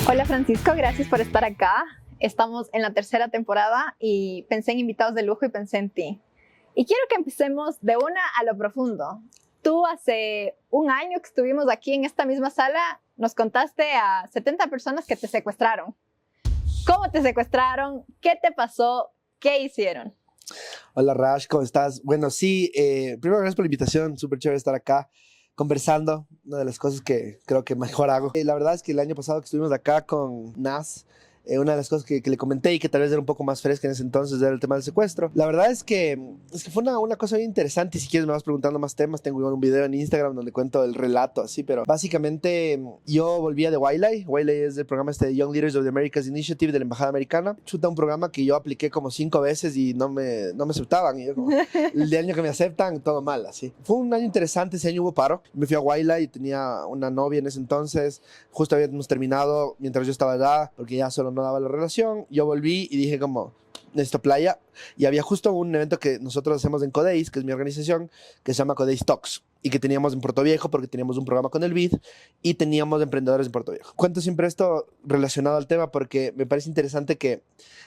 Hola Francisco, gracias por estar acá. Estamos en la tercera temporada y pensé en invitados de lujo y pensé en ti. Y quiero que empecemos de una a lo profundo. Tú hace un año que estuvimos aquí en esta misma sala, nos contaste a 70 personas que te secuestraron. ¿Cómo te secuestraron? ¿Qué te pasó? ¿Qué hicieron? Hola Rash, ¿cómo estás? Bueno, sí, primero gracias por la invitación, súper chévere estar acá conversando, una de las cosas que creo que mejor hago. La verdad es que el año pasado que estuvimos acá con Nas, una de las cosas que le comenté y que tal vez era un poco más fresca en ese entonces era el tema del secuestro. La verdad es que fue una cosa bien interesante y si quieres me vas preguntando más temas, tengo igual un video en Instagram donde cuento el relato así, pero básicamente yo volvía de Wiley. Wiley es el programa de Young Leaders of the Americas Initiative de la Embajada Americana. Chuta, un programa que yo apliqué como 5 veces y no me aceptaban. Y yo como, el año que me aceptan, todo mal, así. Fue un año interesante, ese año hubo paro. Me fui a Wiley y tenía una novia en ese entonces. Justo habíamos terminado mientras yo estaba allá, porque ya solo no daba la relación. Yo volví y dije como, necesito playa. Y había justo un evento que nosotros hacemos en Codeis, que es mi organización, que se llama Codeis Talks, y que teníamos en Puerto Viejo porque teníamos un programa con el BID y teníamos emprendedores en Puerto Viejo. Cuento siempre esto relacionado al tema porque me parece interesante que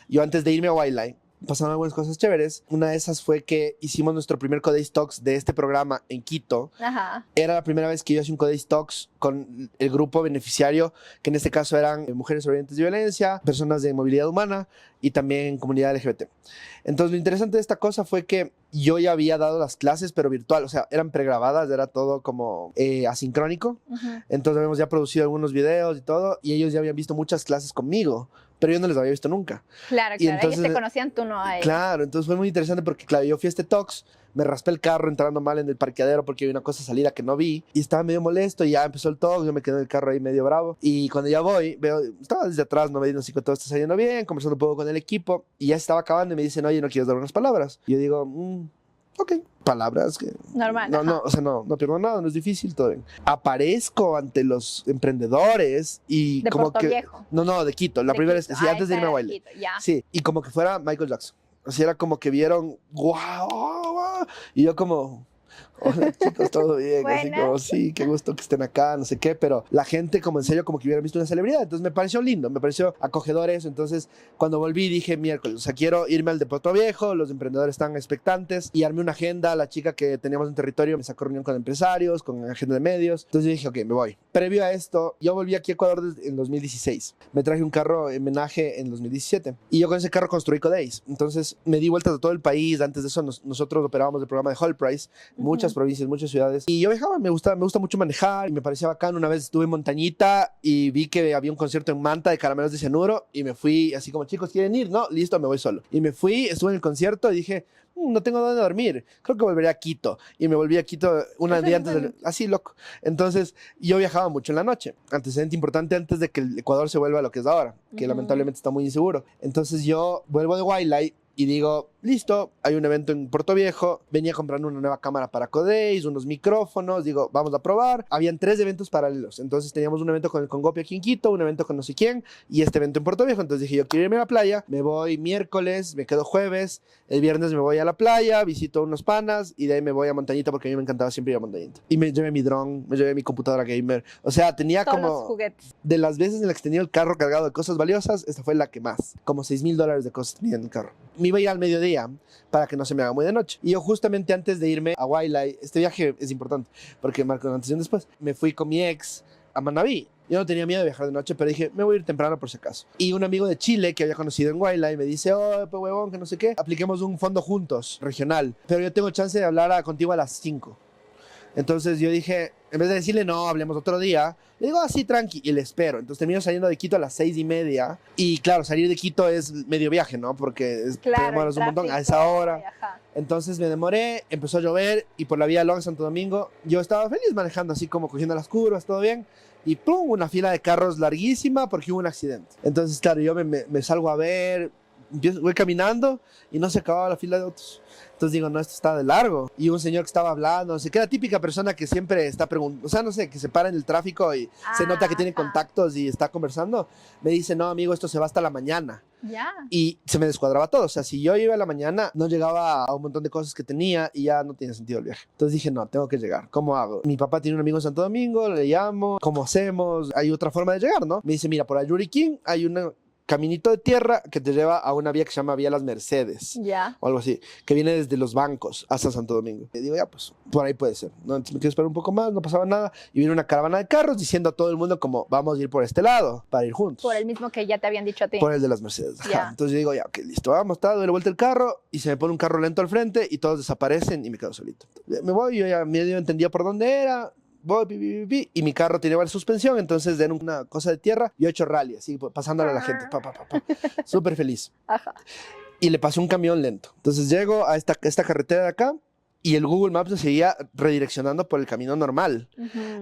yo antes de irme a Wildlife pasaron algunas cosas chéveres. Una de esas fue que hicimos nuestro primer Codeis Talks de este programa en Quito. Ajá. Era la primera vez que yo hacía un Codeis Talks con el grupo beneficiario, que en este caso eran mujeres sobrevivientes de violencia, personas de movilidad humana y también comunidad LGBT. Entonces lo interesante de esta cosa fue que yo ya había dado las clases, pero virtual, o sea, eran pregrabadas, era todo como asincrónico. Entonces habíamos ya producido algunos videos y todo, y ellos ya habían visto muchas clases conmigo, pero yo no les había visto nunca. Claro, Y claro. entonces, Ellos te conocían, tú no a ellos. Claro, entonces fue muy interesante porque, claro, yo fui a este Talks, me raspé el carro entrando mal en el parqueadero porque había una cosa salida que no vi y estaba medio molesto y ya empezó el Talks, yo me quedé en el carro ahí medio bravo y cuando ya voy, veo, estaba desde atrás, no me dicen si todo está saliendo bien, conversando un poco con el equipo y ya estaba acabando y me dicen, oye, ¿no quieres dar unas palabras? Y yo digo, ok, palabras que... Normal. No, o sea, no pierdo nada, no es difícil, todo bien. Aparezco ante los emprendedores y De como Puerto que... Viejo. No, de Quito, la primera vez, sí, antes de irme a baile. Ya. Sí, y como que fuera Michael Jackson. Así era como que vieron, wow, y yo como... Hola chicos, todo bien, así como sí, qué gusto que estén acá, no sé qué, pero la gente como en serio como que hubiera visto una celebridad, entonces me pareció lindo, me pareció acogedor eso, entonces cuando volví dije miércoles, o sea, quiero irme al de Puerto Viejo, los emprendedores están expectantes y armé una agenda, la chica que teníamos en territorio me sacó reunión con empresarios, con agenda de medios, entonces yo dije, ok, me voy. Previo a esto, yo volví aquí a Ecuador en 2016, me traje un carro en homenaje en 2017 y yo con ese carro construí Codeis, entonces me di vueltas a todo el país, antes de eso nosotros operábamos el programa de Whole Price, muchas provincias, muchas ciudades. Y yo viajaba, me gusta mucho manejar y me parecía bacán. Una vez estuve en Montañita y vi que había un concierto en Manta de Caramelos de Cianuro y me fui así como, chicos, ¿quieren ir? No, listo, me voy solo. Y me fui, estuve en el concierto y dije, no tengo dónde dormir, creo que volveré a Quito. Y me volví a Quito un día antes, así loco. Entonces yo viajaba mucho en la noche, antecedente importante antes de que el Ecuador se vuelva lo que es ahora, que lamentablemente está muy inseguro. Entonces yo vuelvo de Wildlife y digo, listo, hay un evento en Puerto Viejo, venía comprando una nueva cámara para Codeis, unos micrófonos, digo, vamos a probar. Habían 3 eventos paralelos, entonces teníamos un evento con el Congopi aquí en Quito, un evento con no sé quién, y este evento en Puerto Viejo. Entonces dije, yo quiero irme a la playa, me voy miércoles, me quedo jueves, el viernes me voy a la playa, visito unos panas, y de ahí me voy a Montañita porque a mí me encantaba siempre ir a Montañita. Y me llevé mi dron, me llevé mi computadora gamer, o sea, tenía todos como... los juguetes. De las veces en las que tenía el carro cargado de cosas valiosas, esta fue la que más, como $6,000 de cosas tenía en el carro. Me iba a ir al mediodía para que no se me haga muy de noche. Y yo justamente antes de irme a Wildlife, este viaje es importante porque marca antes y un después, me fui con mi ex a Manabí. Yo no tenía miedo de viajar de noche, pero dije, me voy a ir temprano por si acaso. Y un amigo de Chile que había conocido en Wildlife me dice, oh, pues huevón, que no sé qué, apliquemos un fondo juntos, regional. Pero yo tengo chance de hablar contigo a las 5. Entonces yo dije, en vez de decirle no, hablemos otro día, le digo así tranqui y le espero. Entonces termino saliendo de Quito a las 6:30 y claro, salir de Quito es medio viaje, ¿no? Porque te demoras un montón a esa hora. Entonces me demoré, empezó a llover y por la vía Long Santo Domingo yo estaba feliz manejando así como cogiendo las curvas, todo bien. Y pum, una fila de carros larguísima porque hubo un accidente. Entonces claro, yo me salgo a ver, voy caminando y no se acababa la fila de autos. Entonces digo, no, esto está de largo. Y un señor que estaba hablando, no sé, que era típica persona que siempre está preguntando, o sea, no sé, que se para en el tráfico y se nota que tiene contactos y está conversando. Me dice, no, amigo, esto se va hasta la mañana. Ya. Y se me descuadraba todo. O sea, si yo iba a la mañana, no llegaba a un montón de cosas que tenía y ya no tenía sentido el viaje. Entonces dije, no, tengo que llegar. ¿Cómo hago? Mi papá tiene un amigo en Santo Domingo, le llamo. ¿Cómo hacemos? Hay otra forma de llegar, ¿no? Me dice, mira, por Ayuriquín hay un caminito de tierra que te lleva a una vía que se llama Vía Las Mercedes. Ya. O algo así, que viene desde los bancos hasta Santo Domingo. Y digo, ya, pues, por ahí puede ser. ¿No? Entonces me quiero esperar un poco más, no pasaba nada. Y viene una caravana de carros diciendo a todo el mundo como, vamos a ir por este lado, para ir juntos. Por el mismo que ya te habían dicho a ti. Por el de las Mercedes. Ajá. Ya. Entonces yo digo, ya, ok, listo, vamos, está, doy la vuelta el carro y se me pone un carro lento al frente y todos desaparecen y me quedo solito. Me voy, yo ya medio entendía por dónde era. Voy, y mi carro tiene varias suspensión, entonces de una cosa de tierra, yo he hecho rally, así, pasándole a la gente, súper feliz. Ajá. Y le pasó un camión lento. Entonces llego a esta carretera de acá y el Google Maps me seguía redireccionando por el camino normal.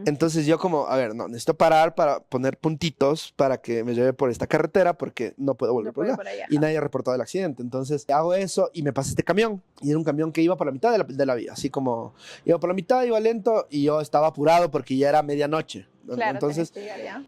Entonces yo como, a ver, no, necesito parar para poner puntitos para que me lleve por esta carretera porque no puedo volver por allá. Y nadie ha reportado el accidente. Entonces hago eso y me pasa este camión. Y era un camión que iba por la mitad de la vía. Así como, iba por la mitad, iba lento y yo estaba apurado porque ya era medianoche. Claro, entonces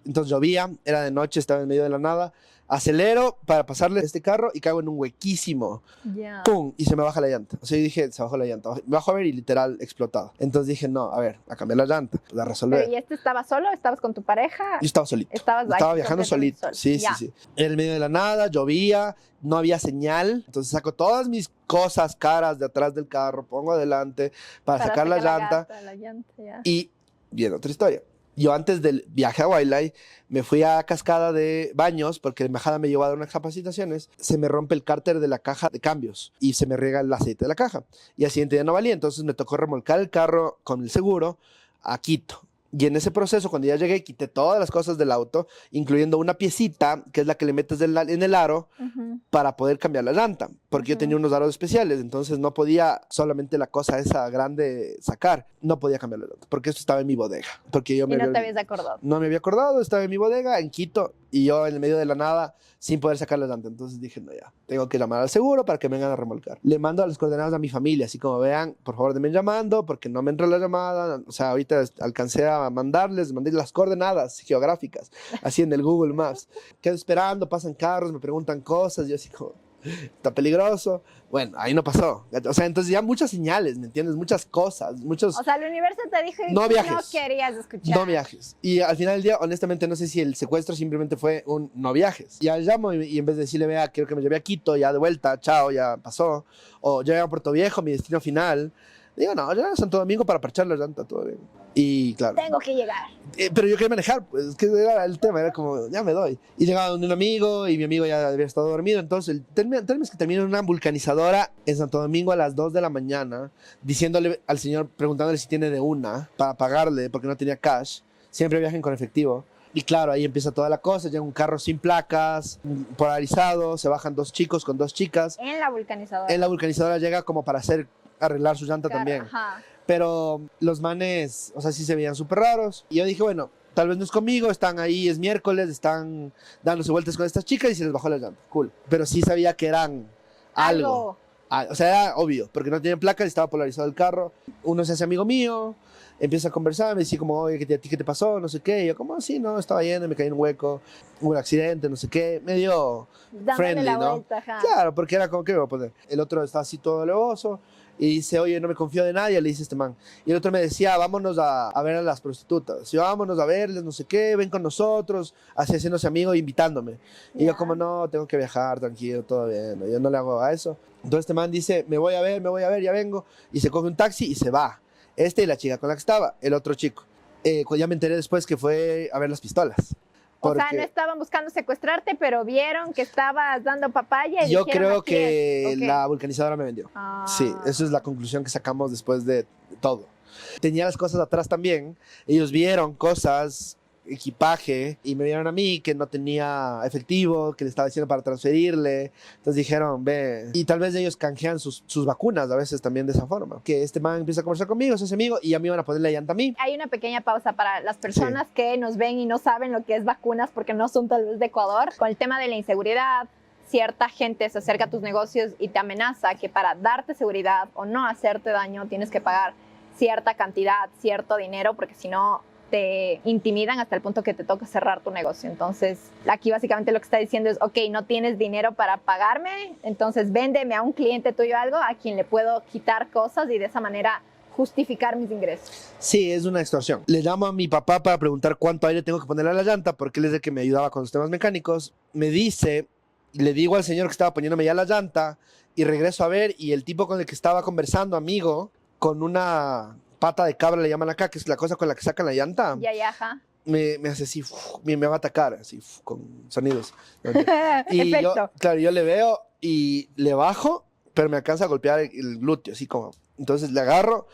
llovía, era de noche, estaba en medio de la nada. Acelero para pasarle este carro y caigo en un huequísimo. Yeah. ¡Pum! Y se me baja la llanta. O sea, yo dije, se bajó la llanta. Me bajo a ver y literal explotado. Entonces dije, no, a ver, a cambiar la llanta, pues a resolver. ¿Pero y estabas solo? ¿Estabas con tu pareja? Yo estaba solito. Estaba viajando solito. Sí. En el medio de la nada, llovía, no había señal. Entonces saco todas mis cosas caras de atrás del carro, pongo adelante para sacar la llanta. Y viene otra historia. Yo antes del viaje a Wildlife me fui a Cascada de Baños porque la embajada me llevó a dar unas capacitaciones. Se me rompe el cárter de la caja de cambios y se me riega el aceite de la caja. Y al siguiente día no valía, entonces me tocó remolcar el carro con el seguro a Quito. Y en ese proceso, cuando ya llegué, quité todas las cosas del auto, incluyendo una piecita, que es la que le metes en el aro, para poder cambiar la llanta. Porque yo tenía unos aros especiales, entonces no podía solamente la cosa esa grande sacar. No podía cambiar la llanta, porque esto estaba en mi bodega. Porque yo ¿Y no te habías acordado? No me había acordado, estaba en mi bodega, en Quito, y yo en el medio de la nada, sin poder sacar la llanta. Entonces dije, no, ya, tengo que llamar al seguro para que me vengan a remolcar. Le mando a las coordenadas a mi familia, así como vean, por favor, denme llamando, porque no me entra la llamada. O sea, ahorita alcancé a mandé las coordenadas geográficas, así en el Google Maps. Quedo esperando, pasan carros, me preguntan cosas, yo así como, está peligroso. Bueno, ahí no pasó. O sea, entonces ya muchas señales, ¿me entiendes? Muchas cosas, muchos... O sea, el universo te dijo no que viajes, no querías escuchar. No viajes. Y al final del día, honestamente, no sé si el secuestro simplemente fue un no viajes. Ya llamo y en vez de decirle, vea, quiero que me lleve a Quito, ya de vuelta, chao, ya pasó. O ya a Puerto Viejo, mi destino final. Digo, no, ya a Santo Domingo para parchar la llanta, todo bien. Y claro. Tengo que llegar. Pero yo quería manejar, pues, es que era el tema, era como, ya me doy. Y llegaba donde un amigo y mi amigo ya había estado dormido. Entonces, el tema es que terminé en una vulcanizadora en Santo Domingo a las 2 de la mañana, diciéndole al señor, preguntándole si tiene de una para pagarle, porque no tenía cash. Siempre viajen con efectivo. Y claro, ahí empieza toda la cosa, llega un carro sin placas, polarizado, se bajan dos chicos con dos chicas. En la vulcanizadora. En la vulcanizadora llega como para arreglar su llanta también. Ajá. Pero los manes, o sea, sí se veían súper raros. Y yo dije, bueno, tal vez no es conmigo, están ahí, es miércoles, están dándose vueltas con estas chicas y se les bajó la llanta. Cool. Pero sí sabía que eran algo. O sea, era obvio, porque no tenían placas y estaba polarizado el carro. Uno se hace amigo mío, empieza a conversar, me dice como, oye, ¿a ti qué te pasó? No sé qué. Y yo como, sí, no, estaba yendo, me caí en un hueco, hubo un accidente, no sé qué. Medio friendly, la ¿no? Vuelta, claro, porque era como, ¿qué me voy a poner? El otro estaba así todo levoso. Y dice, oye, no me confío de nadie, le dice este man. Y el otro me decía, vámonos a ver a las prostitutas. Y yo, vámonos a verles, no sé qué, ven con nosotros, así haciéndose amigo, invitándome. Y yo como, no, tengo que viajar, tranquilo, todo bien. ¿No? Yo no le hago a eso. Entonces este man dice, me voy a ver, ya vengo. Y se coge un taxi y se va. Este y la chica con la que estaba, el otro chico. Ya me enteré después que fue a ver las pistolas. Porque... O sea, no estaban buscando secuestrarte, pero vieron que estabas dando papaya y yo creo que la vulcanizadora me vendió. Sí, esa es la conclusión que sacamos después de todo. Tenía las cosas atrás también. Ellos vieron cosas, equipaje, y me vieron a mí que no tenía efectivo, que le estaba diciendo para transferirle. Entonces dijeron, ve. Y tal vez ellos canjean sus vacunas a veces también de esa forma. Que este man empieza a conversar conmigo, es ese amigo, y ya me iban a poner la llanta a mí. Hay una pequeña pausa para las personas que nos ven y no saben lo que es vacunas porque no son tal vez de Ecuador. Con el tema de la inseguridad, cierta gente se acerca a tus negocios y te amenaza que para darte seguridad o no hacerte daño tienes que pagar cierta cantidad, cierto dinero, porque si no te intimidan hasta el punto que te toca cerrar tu negocio. Entonces, aquí básicamente lo que está diciendo es, ok, no tienes dinero para pagarme, entonces véndeme a un cliente tuyo algo a quien le puedo quitar cosas y de esa manera justificar mis ingresos. Sí, es una extorsión. Le llamo a mi papá para preguntar cuánto aire tengo que ponerle a la llanta, porque él es el que me ayudaba con los temas mecánicos. Me dice, le digo al señor que estaba poniéndome ya la llanta, y regreso a ver, y el tipo con el que estaba conversando, amigo, con una pata de cabra, le llaman acá, que es la cosa con la que sacan la llanta. Ya, ajá. Me hace así, me va a atacar, así, con sonidos. Y Efecto. yo le veo y le bajo, pero me alcanza a golpear el glúteo, así como. Entonces le agarro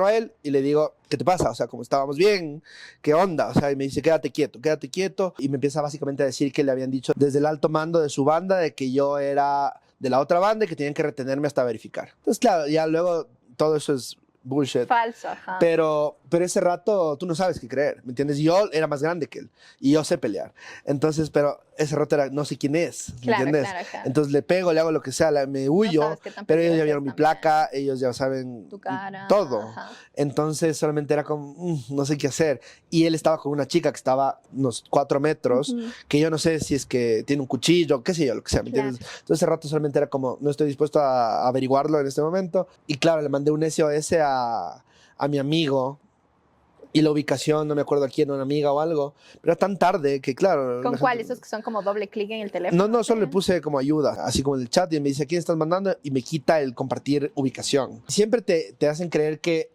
a él y le digo, ¿qué te pasa? O sea, como estábamos bien, ¿qué onda? O sea, y me dice, quédate quieto. Y me empieza básicamente a decir que le habían dicho desde el alto mando de su banda de que yo era de la otra banda y que tenían que retenerme hasta verificar. Entonces, claro, ya luego todo eso es bullshit. Falso, ajá. Pero ese rato tú no sabes qué creer, ¿me entiendes? Yo era más grande que él y yo sé pelear. Entonces, pero ese rato era, no sé quién es, ¿me entiendes? Claro. Entonces le pego, le hago lo que sea, me huyo, pero ellos ya vieron mi también. placa, ellos ya saben Tu cara. todo. Ajá. Entonces solamente era como, no sé qué hacer. Y él estaba con una chica que estaba unos 4 metros, que yo no sé si es que tiene un cuchillo, qué sé yo, lo que sea, ¿me entiendes? Entonces ese rato solamente era como, no estoy dispuesto a averiguarlo en este momento. Y claro, le mandé un SOS a mi amigo, y la ubicación, no me acuerdo a quién, una amiga o algo, pero era tan tarde que claro. ¿Con cuál? ¿Esos que son como doble clic en el teléfono? No, solo le puse como ayuda, así como en el chat, y me dice, ¿a quién estás mandando? Y me quita el compartir ubicación. Siempre te hacen creer que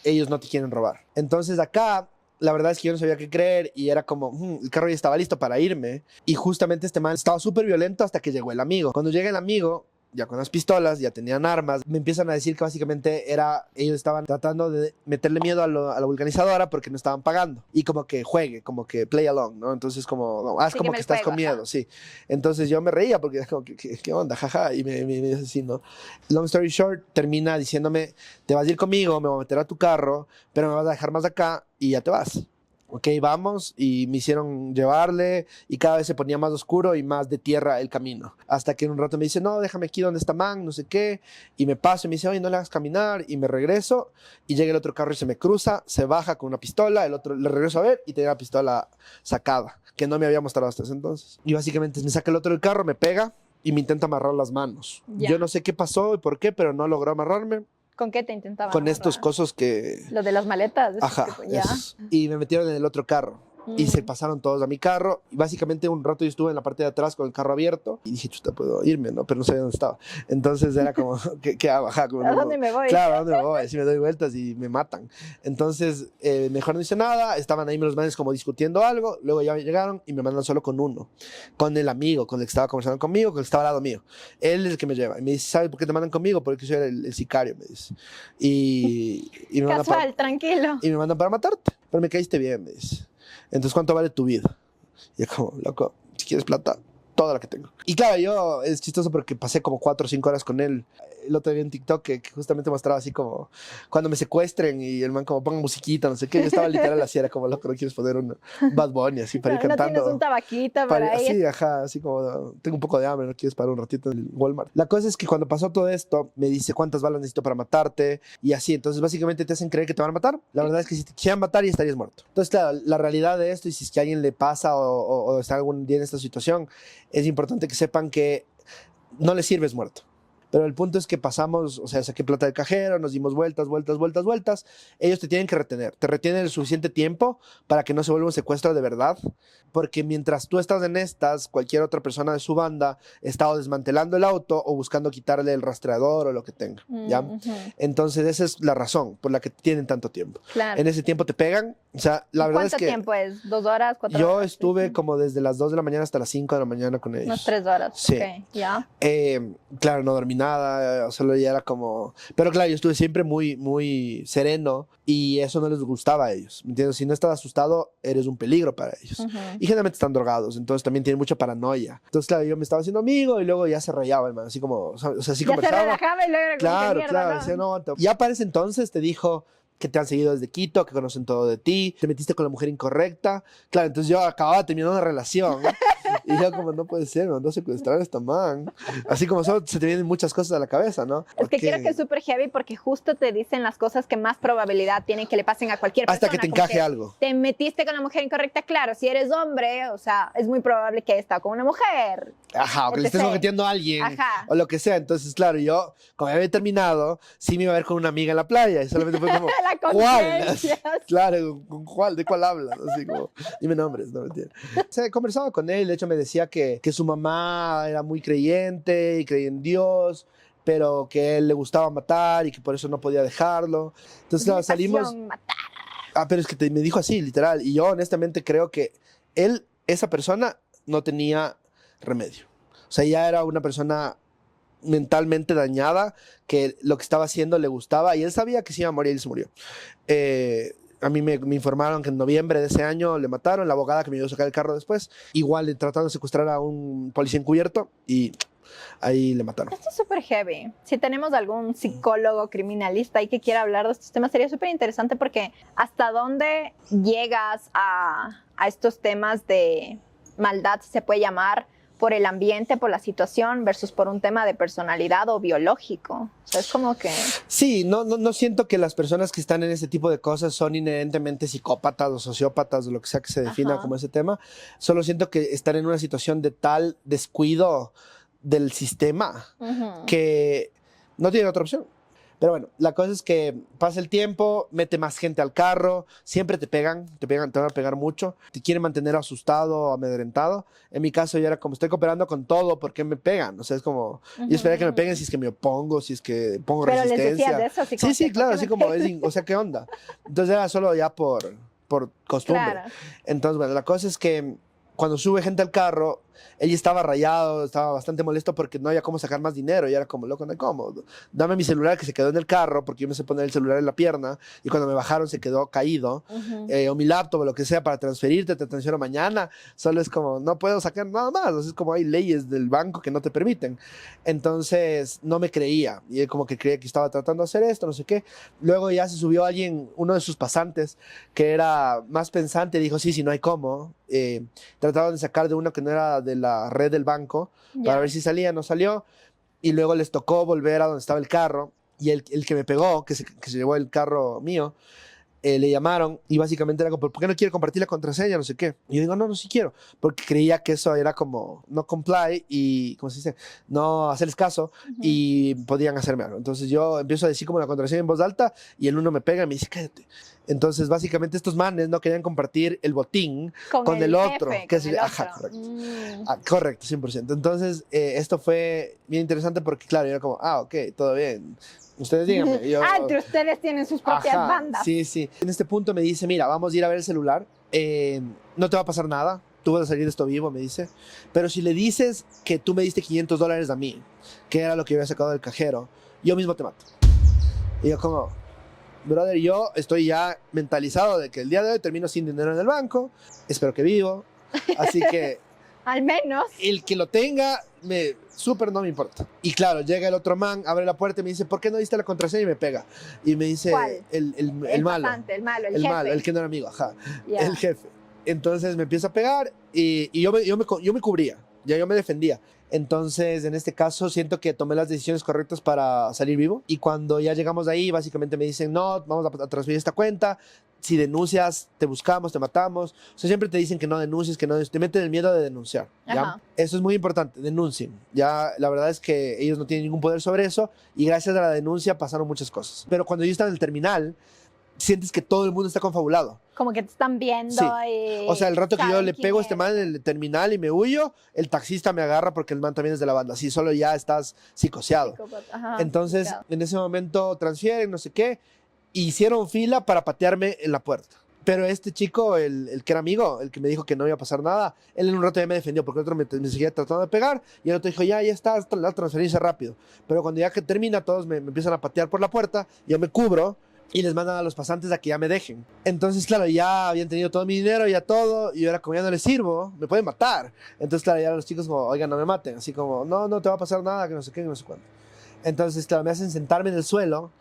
ellos no te quieren robar. Entonces acá, la verdad es que yo no sabía qué creer y era como, el carro ya estaba listo para irme. Y justamente este man estaba súper violento hasta que llegó el amigo. Cuando llega el amigo, ya con las pistolas, ya tenían armas, me empiezan a decir que básicamente ellos estaban tratando de meterle miedo a la vulcanizadora porque no estaban pagando. Y como que juegue, como que play along, ¿no? Entonces como, haz como que estás con miedo, sí. Entonces yo me reía porque como, ¿qué onda? Jaja. Y me dice así, ¿no? Long story short, termina diciéndome, te vas a ir conmigo, me voy a meter a tu carro, pero me vas a dejar más acá y ya te vas. Ok, vamos, y me hicieron llevarle y cada vez se ponía más oscuro y más de tierra el camino. Hasta que en un rato me dice, no, déjame aquí donde está man, no sé qué, y me paso y me dice, oye, no le hagas caminar, y me regreso, y llega el otro carro y se me cruza, se baja con una pistola, el otro le regreso a ver y tenía la pistola sacada, que no me había mostrado hasta ese entonces. Y básicamente me saca el otro del carro, me pega y me intenta amarrar las manos. Ya. Yo no sé qué pasó y por qué, pero no logró amarrarme. ¿Con qué te intentaban Con amarrar? estos cosos que... Lo de las maletas. Ajá, esos. Y me metieron en el otro carro. Y se pasaron todos a mi carro. Y básicamente un rato yo estuve en la parte de atrás con el carro abierto. Y dije, chuta, puedo irme, ¿no? Pero no sabía dónde estaba. Entonces era como, ¿qué hago? Ajá, como, ¿A dónde me voy? Claro, ¿a dónde me voy? Si me doy vueltas y me matan. Entonces, mejor no hice nada. Estaban ahí los manes como discutiendo algo. Luego ya llegaron y me mandan solo con uno. Con el amigo, con el que estaba conversando conmigo, con el que estaba al lado mío. Él es el que me lleva. Y me dice, ¿sabes por qué te mandan conmigo? Porque soy el sicario, me dice. Y me Casual, tranquilo. Y me mandan para matarte. Pero me caíste bien, me dice. Entonces, ¿cuánto vale tu vida? Y yo como, loco, si quieres plata, toda la que tengo. Y claro, yo, es chistoso porque pasé como 4 o 5 horas con él. El otro día en TikTok que justamente mostraba así como cuando me secuestren y el man como ponga musiquita, no sé qué. Yo estaba literal así, era como, loco, ¿no quieres poner un Bad Bunny así para ir cantando? ¿No tienes un tabaquito para ir? Sí, ajá, así como, tengo un poco de hambre, ¿no quieres parar un ratito en el Walmart? La cosa es que cuando pasó todo esto, me dice, ¿cuántas balas necesito para matarte? Y así, entonces básicamente te hacen creer que te van a matar. La verdad es que si te quisieran matar, ya estarías muerto. Entonces, claro, la realidad de esto, y si es que a alguien le pasa o está algún día en esta situación, es importante que sepan que no les sirves muerto. Pero el punto es que pasamos, o sea, saqué plata del cajero, nos dimos vueltas. Ellos te tienen que retener. Te retienen el suficiente tiempo para que no se vuelva un secuestro de verdad. Porque mientras tú estás en estas, cualquier otra persona de su banda está o desmantelando el auto o buscando quitarle el rastreador o lo que tenga. ¿Ya? Entonces, esa es la razón por la que tienen tanto tiempo. Claro. En ese tiempo te pegan. O sea, la verdad es que... ¿Cuánto tiempo es? ¿2 horas? 4 horas? Yo estuve como desde las 2 de la mañana hasta las 5 de la mañana con ellos. Unas 3 horas. Sí. Okay, ya. Claro, no dormí nada, solo ya era como... Pero claro, yo estuve siempre muy, muy sereno y eso no les gustaba a ellos, ¿me entiendes? Si no estás asustado, eres un peligro para ellos. Y generalmente están drogados, entonces también tienen mucha paranoia. Entonces, claro, yo me estaba haciendo amigo y luego ya se rayaba, hermano, así como... O sea, así ya conversaba. Se relajaba y luego era como claro, que mierda, claro, decía, no, ya para ese entonces te dijo que te han seguido desde Quito, que conocen todo de ti, te metiste con la mujer incorrecta. Claro, entonces yo acababa de terminar una relación Y yo como, no puede ser, me mandó a secuestrar a esta man. Así como solo se te vienen muchas cosas a la cabeza, ¿no? Es que creo que es súper heavy porque justo te dicen las cosas que más probabilidad tienen que le pasen a cualquier persona. Hasta que te encaje algo. Te metiste con la mujer incorrecta, claro, si eres hombre, o sea, es muy probable que haya estado con una mujer. Ajá, o que le estés coqueteando a alguien. Ajá. O lo que sea. Entonces, claro, yo, como ya había terminado, sí me iba a ver con una amiga en la playa. Y solamente fue como, ¿cuál? Claro, ¿con cuál? ¿De cuál hablas? Así como, dime nombres, no mentira. O sea, conversaba con él, de hecho me decía que su mamá era muy creyente y creía en Dios, pero que a él le gustaba matar y que por eso no podía dejarlo. Entonces, claro, salimos... Matar. Ah, pero es que me dijo así, literal. Y yo honestamente creo que él, esa persona, no tenía remedio. O sea, ya era una persona mentalmente dañada, que lo que estaba haciendo le gustaba y él sabía que se iba a morir y se murió. A mí me informaron que en noviembre de ese año le mataron, la abogada que me iba a sacar el carro después, igual tratando de secuestrar a un policía encubierto y ahí le mataron. Esto es súper heavy. Si tenemos algún psicólogo criminalista ahí que quiera hablar de estos temas, sería súper interesante porque hasta dónde llegas a estos temas de maldad, si se puede llamar, por el ambiente, por la situación, versus por un tema de personalidad o biológico. O sea, es como que... Sí, no siento que las personas que están en ese tipo de cosas son inherentemente psicópatas o sociópatas o lo que sea que se defina como ese tema. Solo siento que están en una situación de tal descuido del sistema que no tienen otra opción. Pero bueno, la cosa es que pasa el tiempo, mete más gente al carro, siempre te van a pegar mucho, te quieren mantener asustado, amedrentado. En mi caso yo era como, estoy cooperando con todo, ¿por qué me pegan? O sea, es como, yo esperaría que me peguen si es que me opongo, si es que pongo resistencia. Pero les decías de eso, así como sí, claro, así como, o sea, ¿qué onda? Entonces era solo ya por costumbre. Claro. Entonces, bueno, la cosa es que cuando sube gente al carro, él estaba rayado, estaba bastante molesto porque no había cómo sacar más dinero. Y era como, loco, no hay cómo. Dame mi celular que se quedó en el carro porque yo me sé poner el celular en la pierna y cuando me bajaron se quedó caído. O mi laptop o lo que sea para transferirte, te transfiero mañana. Solo es como, no puedo sacar nada más. O sea, es como hay leyes del banco que no te permiten. Entonces, no me creía. Y él como que creía que estaba tratando de hacer esto, no sé qué. Luego ya se subió alguien, uno de sus pasantes, que era más pensante, dijo, sí, no hay cómo. Trataron de sacar de uno que no era de la red del banco para ver si salía, no salió, y luego les tocó volver a donde estaba el carro, y el que me pegó, que se llevó el carro mío, le llamaron y básicamente era como, ¿por qué no quiere compartir la contraseña? No sé qué. Y yo digo, no, sí quiero, porque creía que eso era como no comply y, ¿cómo se dice? No hacerles caso y podían hacerme algo. Entonces yo empiezo a decir como la contraseña en voz alta y el uno me pega y me dice, cállate. Entonces básicamente estos manes no querían compartir el botín con el otro. Jefe, que con el ajá, otro. correcto. Correcto, 100%. Entonces esto fue bien interesante porque claro, yo era como, ok, todo bien. Ustedes díganme. Yo, entre ustedes tienen sus propias bandas. Sí. En este punto me dice, mira, vamos a ir a ver el celular. No te va a pasar nada. Tú vas a salir de esto vivo, me dice. Pero si le dices que tú me diste $500 a mí, que era lo que había sacado del cajero, yo mismo te mato. Y yo como, brother, yo estoy ya mentalizado de que el día de hoy termino sin dinero en el banco. Espero que vivo. Así que... Al menos. El que lo tenga, súper no me importa. Y claro, llega el otro man, abre la puerta y me dice, ¿por qué no diste la contraseña? Y me pega. Y me dice, ¿cuál? El malo. Pasante, el malo, el jefe. malo, el que no era amigo, el jefe. Entonces me empieza a pegar y yo me cubría, ya yo me defendía. Entonces, en este caso, siento que tomé las decisiones correctas para salir vivo. Y cuando ya llegamos de ahí, básicamente me dicen, no, vamos a transferir esta cuenta. Si denuncias, te buscamos, te matamos. O sea, siempre te dicen que no denuncies, te meten el miedo de denunciar. ¿Ya? Eso es muy importante, denuncien. Ya, la verdad es que ellos no tienen ningún poder sobre eso y gracias a la denuncia pasaron muchas cosas. Pero cuando yo estaba en el terminal, sientes que todo el mundo está confabulado. Como que te están viendo. Sí. Y o sea, el rato que yo le pego a este man en el terminal y me huyo, el taxista me agarra porque el man también es de la banda. Así solo ya estás psicoseado. Entonces, en ese momento transfieren, no sé qué, hicieron fila para patearme en la puerta. Pero este chico, el que era amigo, el que me dijo que no iba a pasar nada, él en un rato ya me defendió porque el otro me seguía tratando de pegar y el otro dijo, ya está, la transferencia rápido. Pero cuando ya que termina, todos me empiezan a patear por la puerta, yo me cubro y les mandan a los pasantes a que ya me dejen. Entonces, claro, ya habían tenido todo mi dinero, ya todo, y yo era como, ya no les sirvo, me pueden matar. Entonces, claro, ya los chicos como, oigan, no me maten, así como, no te va a pasar nada, que no sé qué, que no sé cuánto. Entonces, claro, me hacen sentarme en el suelo,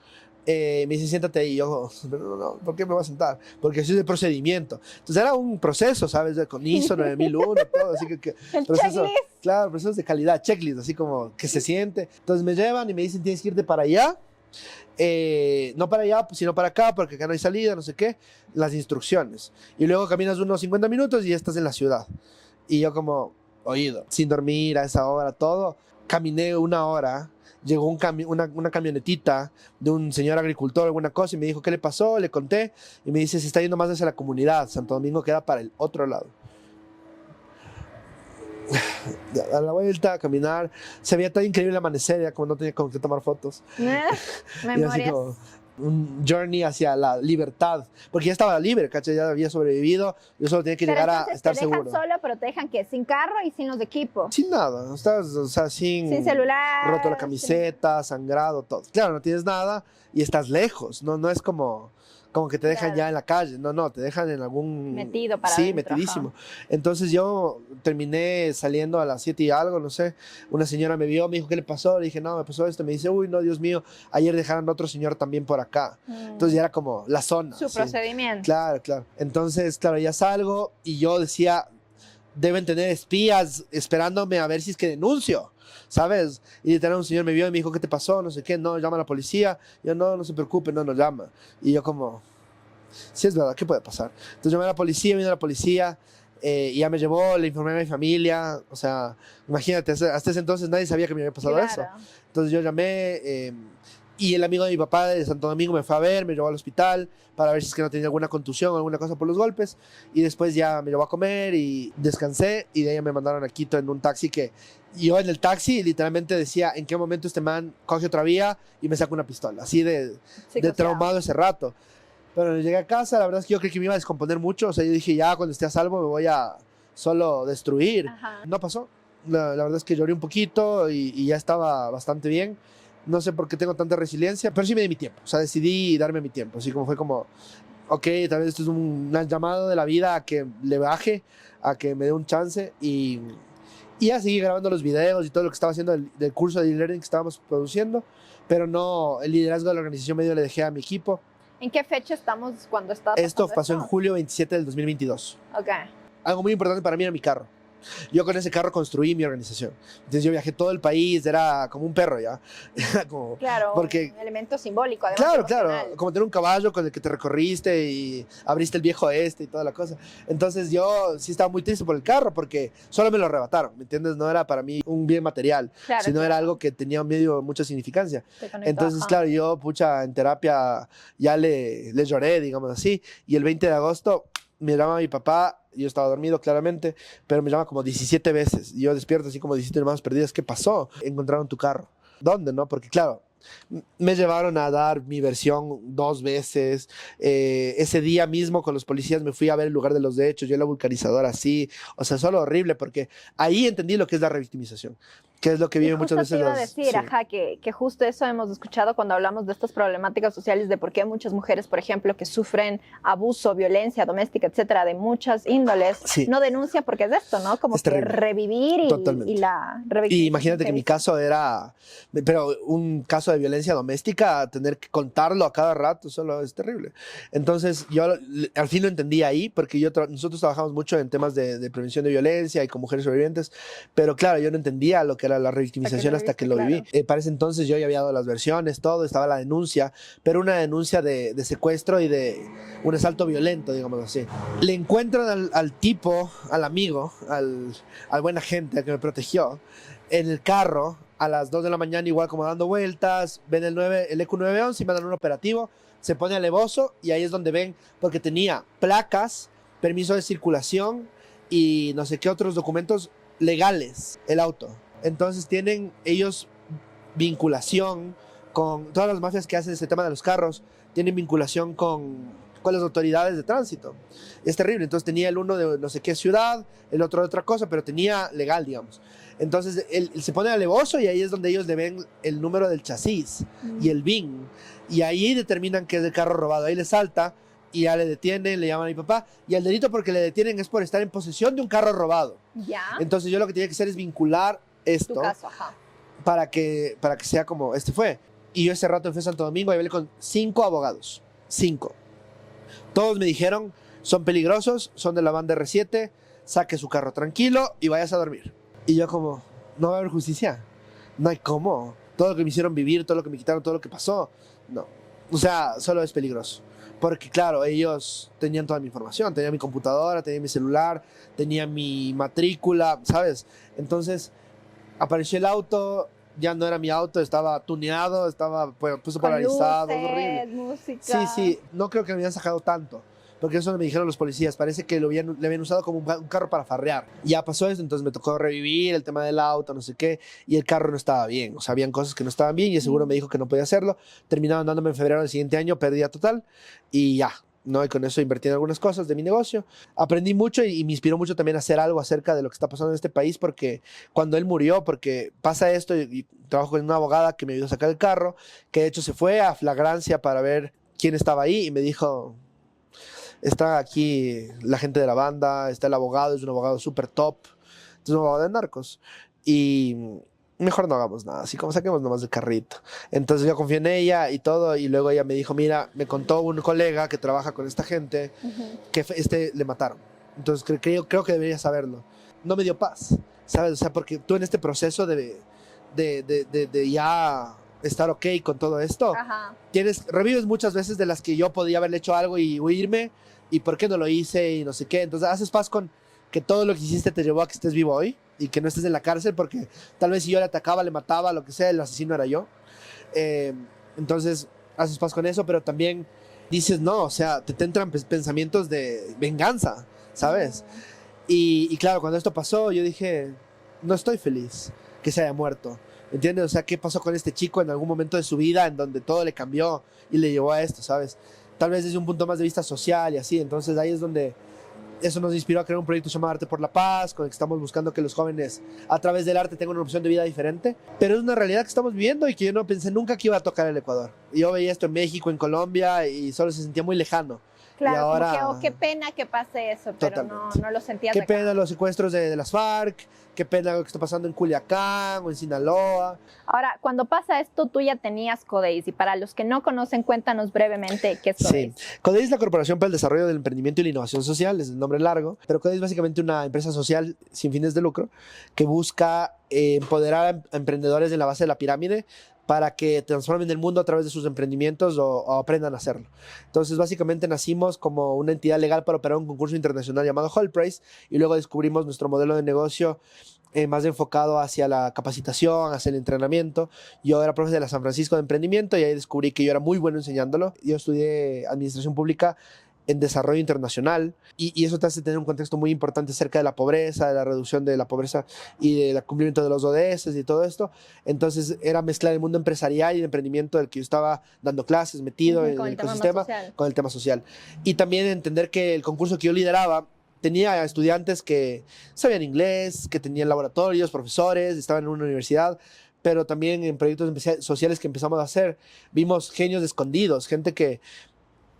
Me dice, siéntate ahí. Y yo, no, ¿por qué me voy a sentar? Porque eso es el procedimiento. Entonces era un proceso, ¿sabes? Con ISO 9001, todo. Así que El proceso, checklist. claro, procesos de calidad, checklist, así como que se siente. Entonces me llevan y me dicen, tienes que irte para allá. No para allá, sino para acá, porque acá no hay salida, no sé qué. Las instrucciones. Y luego caminas unos 50 minutos y ya estás en la ciudad. Y yo como, oído, sin dormir a esa hora, todo. Caminé 1 hora. Llegó una camionetita de un señor agricultor, alguna cosa, y me dijo, ¿qué le pasó? Le conté, y me dice, se está yendo más hacia la comunidad. Santo Domingo queda para el otro lado. A la vuelta, a caminar. Se veía tan increíble el amanecer, ya como no tenía con qué tomar fotos. Y así Memorias. como un journey hacia la libertad. Porque ya estaba libre, ¿cachai? Ya había sobrevivido. Yo solo tenía que Pero llegar a entonces estar te dejan seguro. solo, pero te dejan ¿qué? Sin carro y sin los equipos. Sin nada. Estás, o sea, Sin celular. roto la camiseta, sangrado, todo. Claro, no tienes nada y estás lejos. No es como que te dejan Claro. ya en la calle. No, te dejan en algún... Metido para Sí, adentro, metidísimo. Entonces yo terminé saliendo a las 7 y algo, no sé. Una señora me vio, me dijo, ¿qué le pasó? Le dije, no, me pasó esto. Me dice, uy, no, Dios mío, ayer dejaron a otro señor también por acá. Entonces ya era como la zona. Su ¿sí? procedimiento. Claro, claro. Entonces, claro, ya salgo y yo decía, deben tener espías esperándome a ver si es que denuncio, ¿sabes? Y literal un señor me vio y me dijo, ¿qué te pasó? No sé qué, no, llama a la policía. Yo, no se preocupe, no nos llama. Y yo como, sí es verdad, ¿qué puede pasar? Entonces llamé a la policía, vino la policía, y ya me llevó, le informé a mi familia, o sea, imagínate, hasta ese entonces nadie sabía que me había pasado eso. Claro. Entonces yo llamé, y el amigo de mi papá de Santo Domingo me fue a ver, me llevó al hospital para ver si es que no tenía alguna contusión o alguna cosa por los golpes. Y después ya me llevó a comer y descansé. Y de ahí me mandaron a Quito en un taxi que yo en el taxi literalmente decía en qué momento este man coge otra vía y me saca una pistola. Así de traumado ese rato. Pero llegué a casa, la verdad es que yo creí que me iba a descomponer mucho. O sea, yo dije, ya cuando esté a salvo me voy a solo destruir. Ajá. No pasó. La verdad es que lloré un poquito y ya estaba bastante bien. No sé por qué tengo tanta resiliencia, pero sí me di mi tiempo. O sea, decidí darme mi tiempo. Así como fue como, ok, tal vez esto es un llamado de la vida a que le baje, a que me dé un chance. Y ya seguí grabando los videos y todo lo que estaba haciendo del curso de e-learning que estábamos produciendo. Pero no, el liderazgo de la organización medio le dejé a mi equipo. ¿En qué fecha estamos cuando estaba Esto pasando pasó en esto? julio 27 del 2022. Ok. Algo muy importante para mí era mi carro. Yo con ese carro construí mi organización. Entonces yo viajé todo el país, era como un perro ya. Era como, Claro, porque, un elemento simbólico, además. claro, como tener un caballo con el que te recorriste y abriste el viejo este y toda la cosa. Entonces yo sí estaba muy triste por el carro porque solo me lo arrebataron, ¿me entiendes? No era para mí un bien material, Claro, sino claro. era algo que tenía mucha significancia. Te conectó, Entonces, ajá. claro, yo, pucha, en terapia ya le lloré, digamos así, y el 20 de agosto me llama mi papá, yo estaba dormido claramente, pero me llama como 17 veces, y yo despierto así como 17 hermanos perdidas, ¿qué pasó? Encontraron tu carro. ¿Dónde, no? Porque claro, me llevaron a dar mi versión 2 veces. Ese día mismo con los policías me fui a ver el lugar de los hechos, yo la vulcanizadora así, o sea, solo horrible, porque ahí entendí lo que es la revictimización, que es lo que Y viven muchas justo veces te iba a las... decir, sí. ajá, que justo eso hemos escuchado cuando hablamos de estas problemáticas sociales, de por qué muchas mujeres, por ejemplo, que sufren abuso, violencia doméstica, etcétera, de muchas índoles, Sí. no denuncian porque es esto, ¿no? Como Es que terrible. revivir Totalmente. y la Y revictimización. imagínate que mi caso era, pero un caso de violencia doméstica, tener que contarlo a cada rato, solo es terrible. Entonces yo al fin lo entendí ahí, porque nosotros trabajamos mucho en temas de prevención de violencia y con mujeres sobrevivientes, pero claro, yo no entendía lo que era la revictimización hasta que lo viví. Para ese entonces yo ya había dado las versiones, todo, estaba la denuncia, pero una denuncia de secuestro y de un asalto violento, digamos así. Le encuentran al tipo, al amigo, al buen agente, al que me protegió, en el carro a las 2 de la mañana, igual como dando vueltas, ven el EQ911 y mandan un operativo, se pone alevoso y ahí es donde ven, porque tenía placas, permiso de circulación y no sé qué otros documentos legales, el auto. Entonces tienen ellos vinculación con todas las mafias que hacen este tema de los carros, tienen vinculación con las autoridades de tránsito. Es terrible. Entonces tenía el uno de no sé qué ciudad, el otro de otra cosa, pero tenía legal, digamos. Entonces él se pone alevoso y ahí es donde ellos le ven el número del chasis y el VIN. Y ahí determinan que es el carro robado. Ahí le salta y ya le detienen, le llaman a mi papá. Y el delito porque le detienen es por estar en posesión de un carro robado. Ya. Entonces yo lo que tenía que hacer es vincular esto Tu caso, ajá. para que sea como este fue. Y yo ese rato fui a Santo Domingo y hablé con 5 abogados. 5. Todos me dijeron, son peligrosos, son de la banda R7, saque su carro tranquilo y vayas a dormir. Y yo como, no va a haber justicia. No hay cómo. Todo lo que me hicieron vivir, todo lo que me quitaron, todo lo que pasó. No. O sea, solo es peligroso. Porque claro, ellos tenían toda mi información. Tenían mi computadora, tenían mi celular, tenían mi matrícula, ¿sabes? Entonces, apareció el auto, ya no era mi auto, estaba tuneado, estaba puesto polarizado, luces, horrible. música. Sí, no creo que me habían sacado tanto. Porque eso me dijeron los policías, parece que le habían usado como un carro para farrear. Ya pasó eso, entonces me tocó revivir el tema del auto, no sé qué, y el carro no estaba bien. O sea, habían cosas que no estaban bien y el seguro me dijo que no podía hacerlo. Terminaron dándome en febrero del siguiente año, pérdida total, y ya. ¿No? Y con eso invertí en algunas cosas de mi negocio. Aprendí mucho y me inspiró mucho también a hacer algo acerca de lo que está pasando en este país, porque cuando él murió, porque pasa esto, y trabajo con una abogada que me ayudó a sacar el carro, que de hecho se fue a flagrancia para ver quién estaba ahí y me dijo, está aquí la gente de la banda, está el abogado, es un abogado súper top, es un abogado de narcos. Y mejor no hagamos nada, así como saquemos nomás del carrito. Entonces yo confié en ella y todo, y luego ella me dijo, mira, me contó un colega que trabaja con esta gente, que le mataron. Entonces creo que debería saberlo. No me dio paz, ¿sabes? O sea, porque tú en este proceso de ya estar ok con todo esto, revives muchas veces de las que yo podía haberle hecho algo y huirme, y por qué no lo hice y no sé qué. Entonces haces paz con que todo lo que hiciste te llevó a que estés vivo hoy y que no estés en la cárcel, porque tal vez si yo le atacaba, le mataba, lo que sea, el asesino era yo. Entonces haces paz con eso, pero también dices, no, o sea, te entran pensamientos de venganza, ¿sabes? Y claro, cuando esto pasó, yo dije, no estoy feliz que se haya muerto. ¿Entiendes? O sea, ¿qué pasó con este chico en algún momento de su vida en donde todo le cambió y le llevó a esto, ¿sabes? Tal vez desde un punto más de vista social y así. Entonces ahí es donde eso nos inspiró a crear un proyecto llamado Arte por la Paz, con el que estamos buscando que los jóvenes a través del arte tengan una opción de vida diferente. Pero es una realidad que estamos viviendo y que yo no pensé nunca que iba a tocar el Ecuador. Yo veía esto en México, en Colombia, y solo se sentía muy lejano. Claro, y ahora, como que, qué pena que pase eso, pero no lo sentías qué acá. pena los secuestros de las FARC, qué pena lo que está pasando en Culiacán o en Sinaloa. Ahora, cuando pasa esto, tú ya tenías Codeis, y para los que no conocen, cuéntanos brevemente qué es Codeis. Sí, Codeis es la Corporación para el Desarrollo del Emprendimiento y la Innovación Social, es el nombre largo, pero Codeis es básicamente una empresa social sin fines de lucro que busca empoderar a emprendedores en la base de la pirámide para que transformen el mundo a través de sus emprendimientos o aprendan a hacerlo. Entonces, básicamente nacimos como una entidad legal para operar un concurso internacional llamado Hall Prize, y luego descubrimos nuestro modelo de negocio más enfocado hacia la capacitación, hacia el entrenamiento. Yo era profe de la San Francisco de Emprendimiento y ahí descubrí que yo era muy bueno enseñándolo. Yo estudié Administración Pública en desarrollo internacional y eso te hace tener un contexto muy importante acerca de la pobreza, de la reducción de la pobreza y del cumplimiento de los ODS y todo esto. Entonces era mezclar el mundo empresarial y el emprendimiento del que yo estaba dando clases, metido en el ecosistema, con el tema social. Y también entender que el concurso que yo lideraba tenía estudiantes que sabían inglés, que tenían laboratorios, profesores, estaban en una universidad, pero también en proyectos sociales que empezamos a hacer, vimos genios escondidos, gente que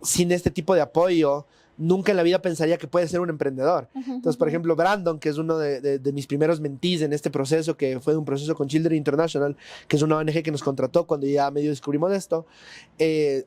sin este tipo de apoyo nunca en la vida pensaría que puede ser un emprendedor. Entonces, por ejemplo, Brandon, que es uno de mis primeros mentees en este proceso, que fue un proceso con Children International, que es una ONG que nos contrató cuando ya medio descubrimos esto,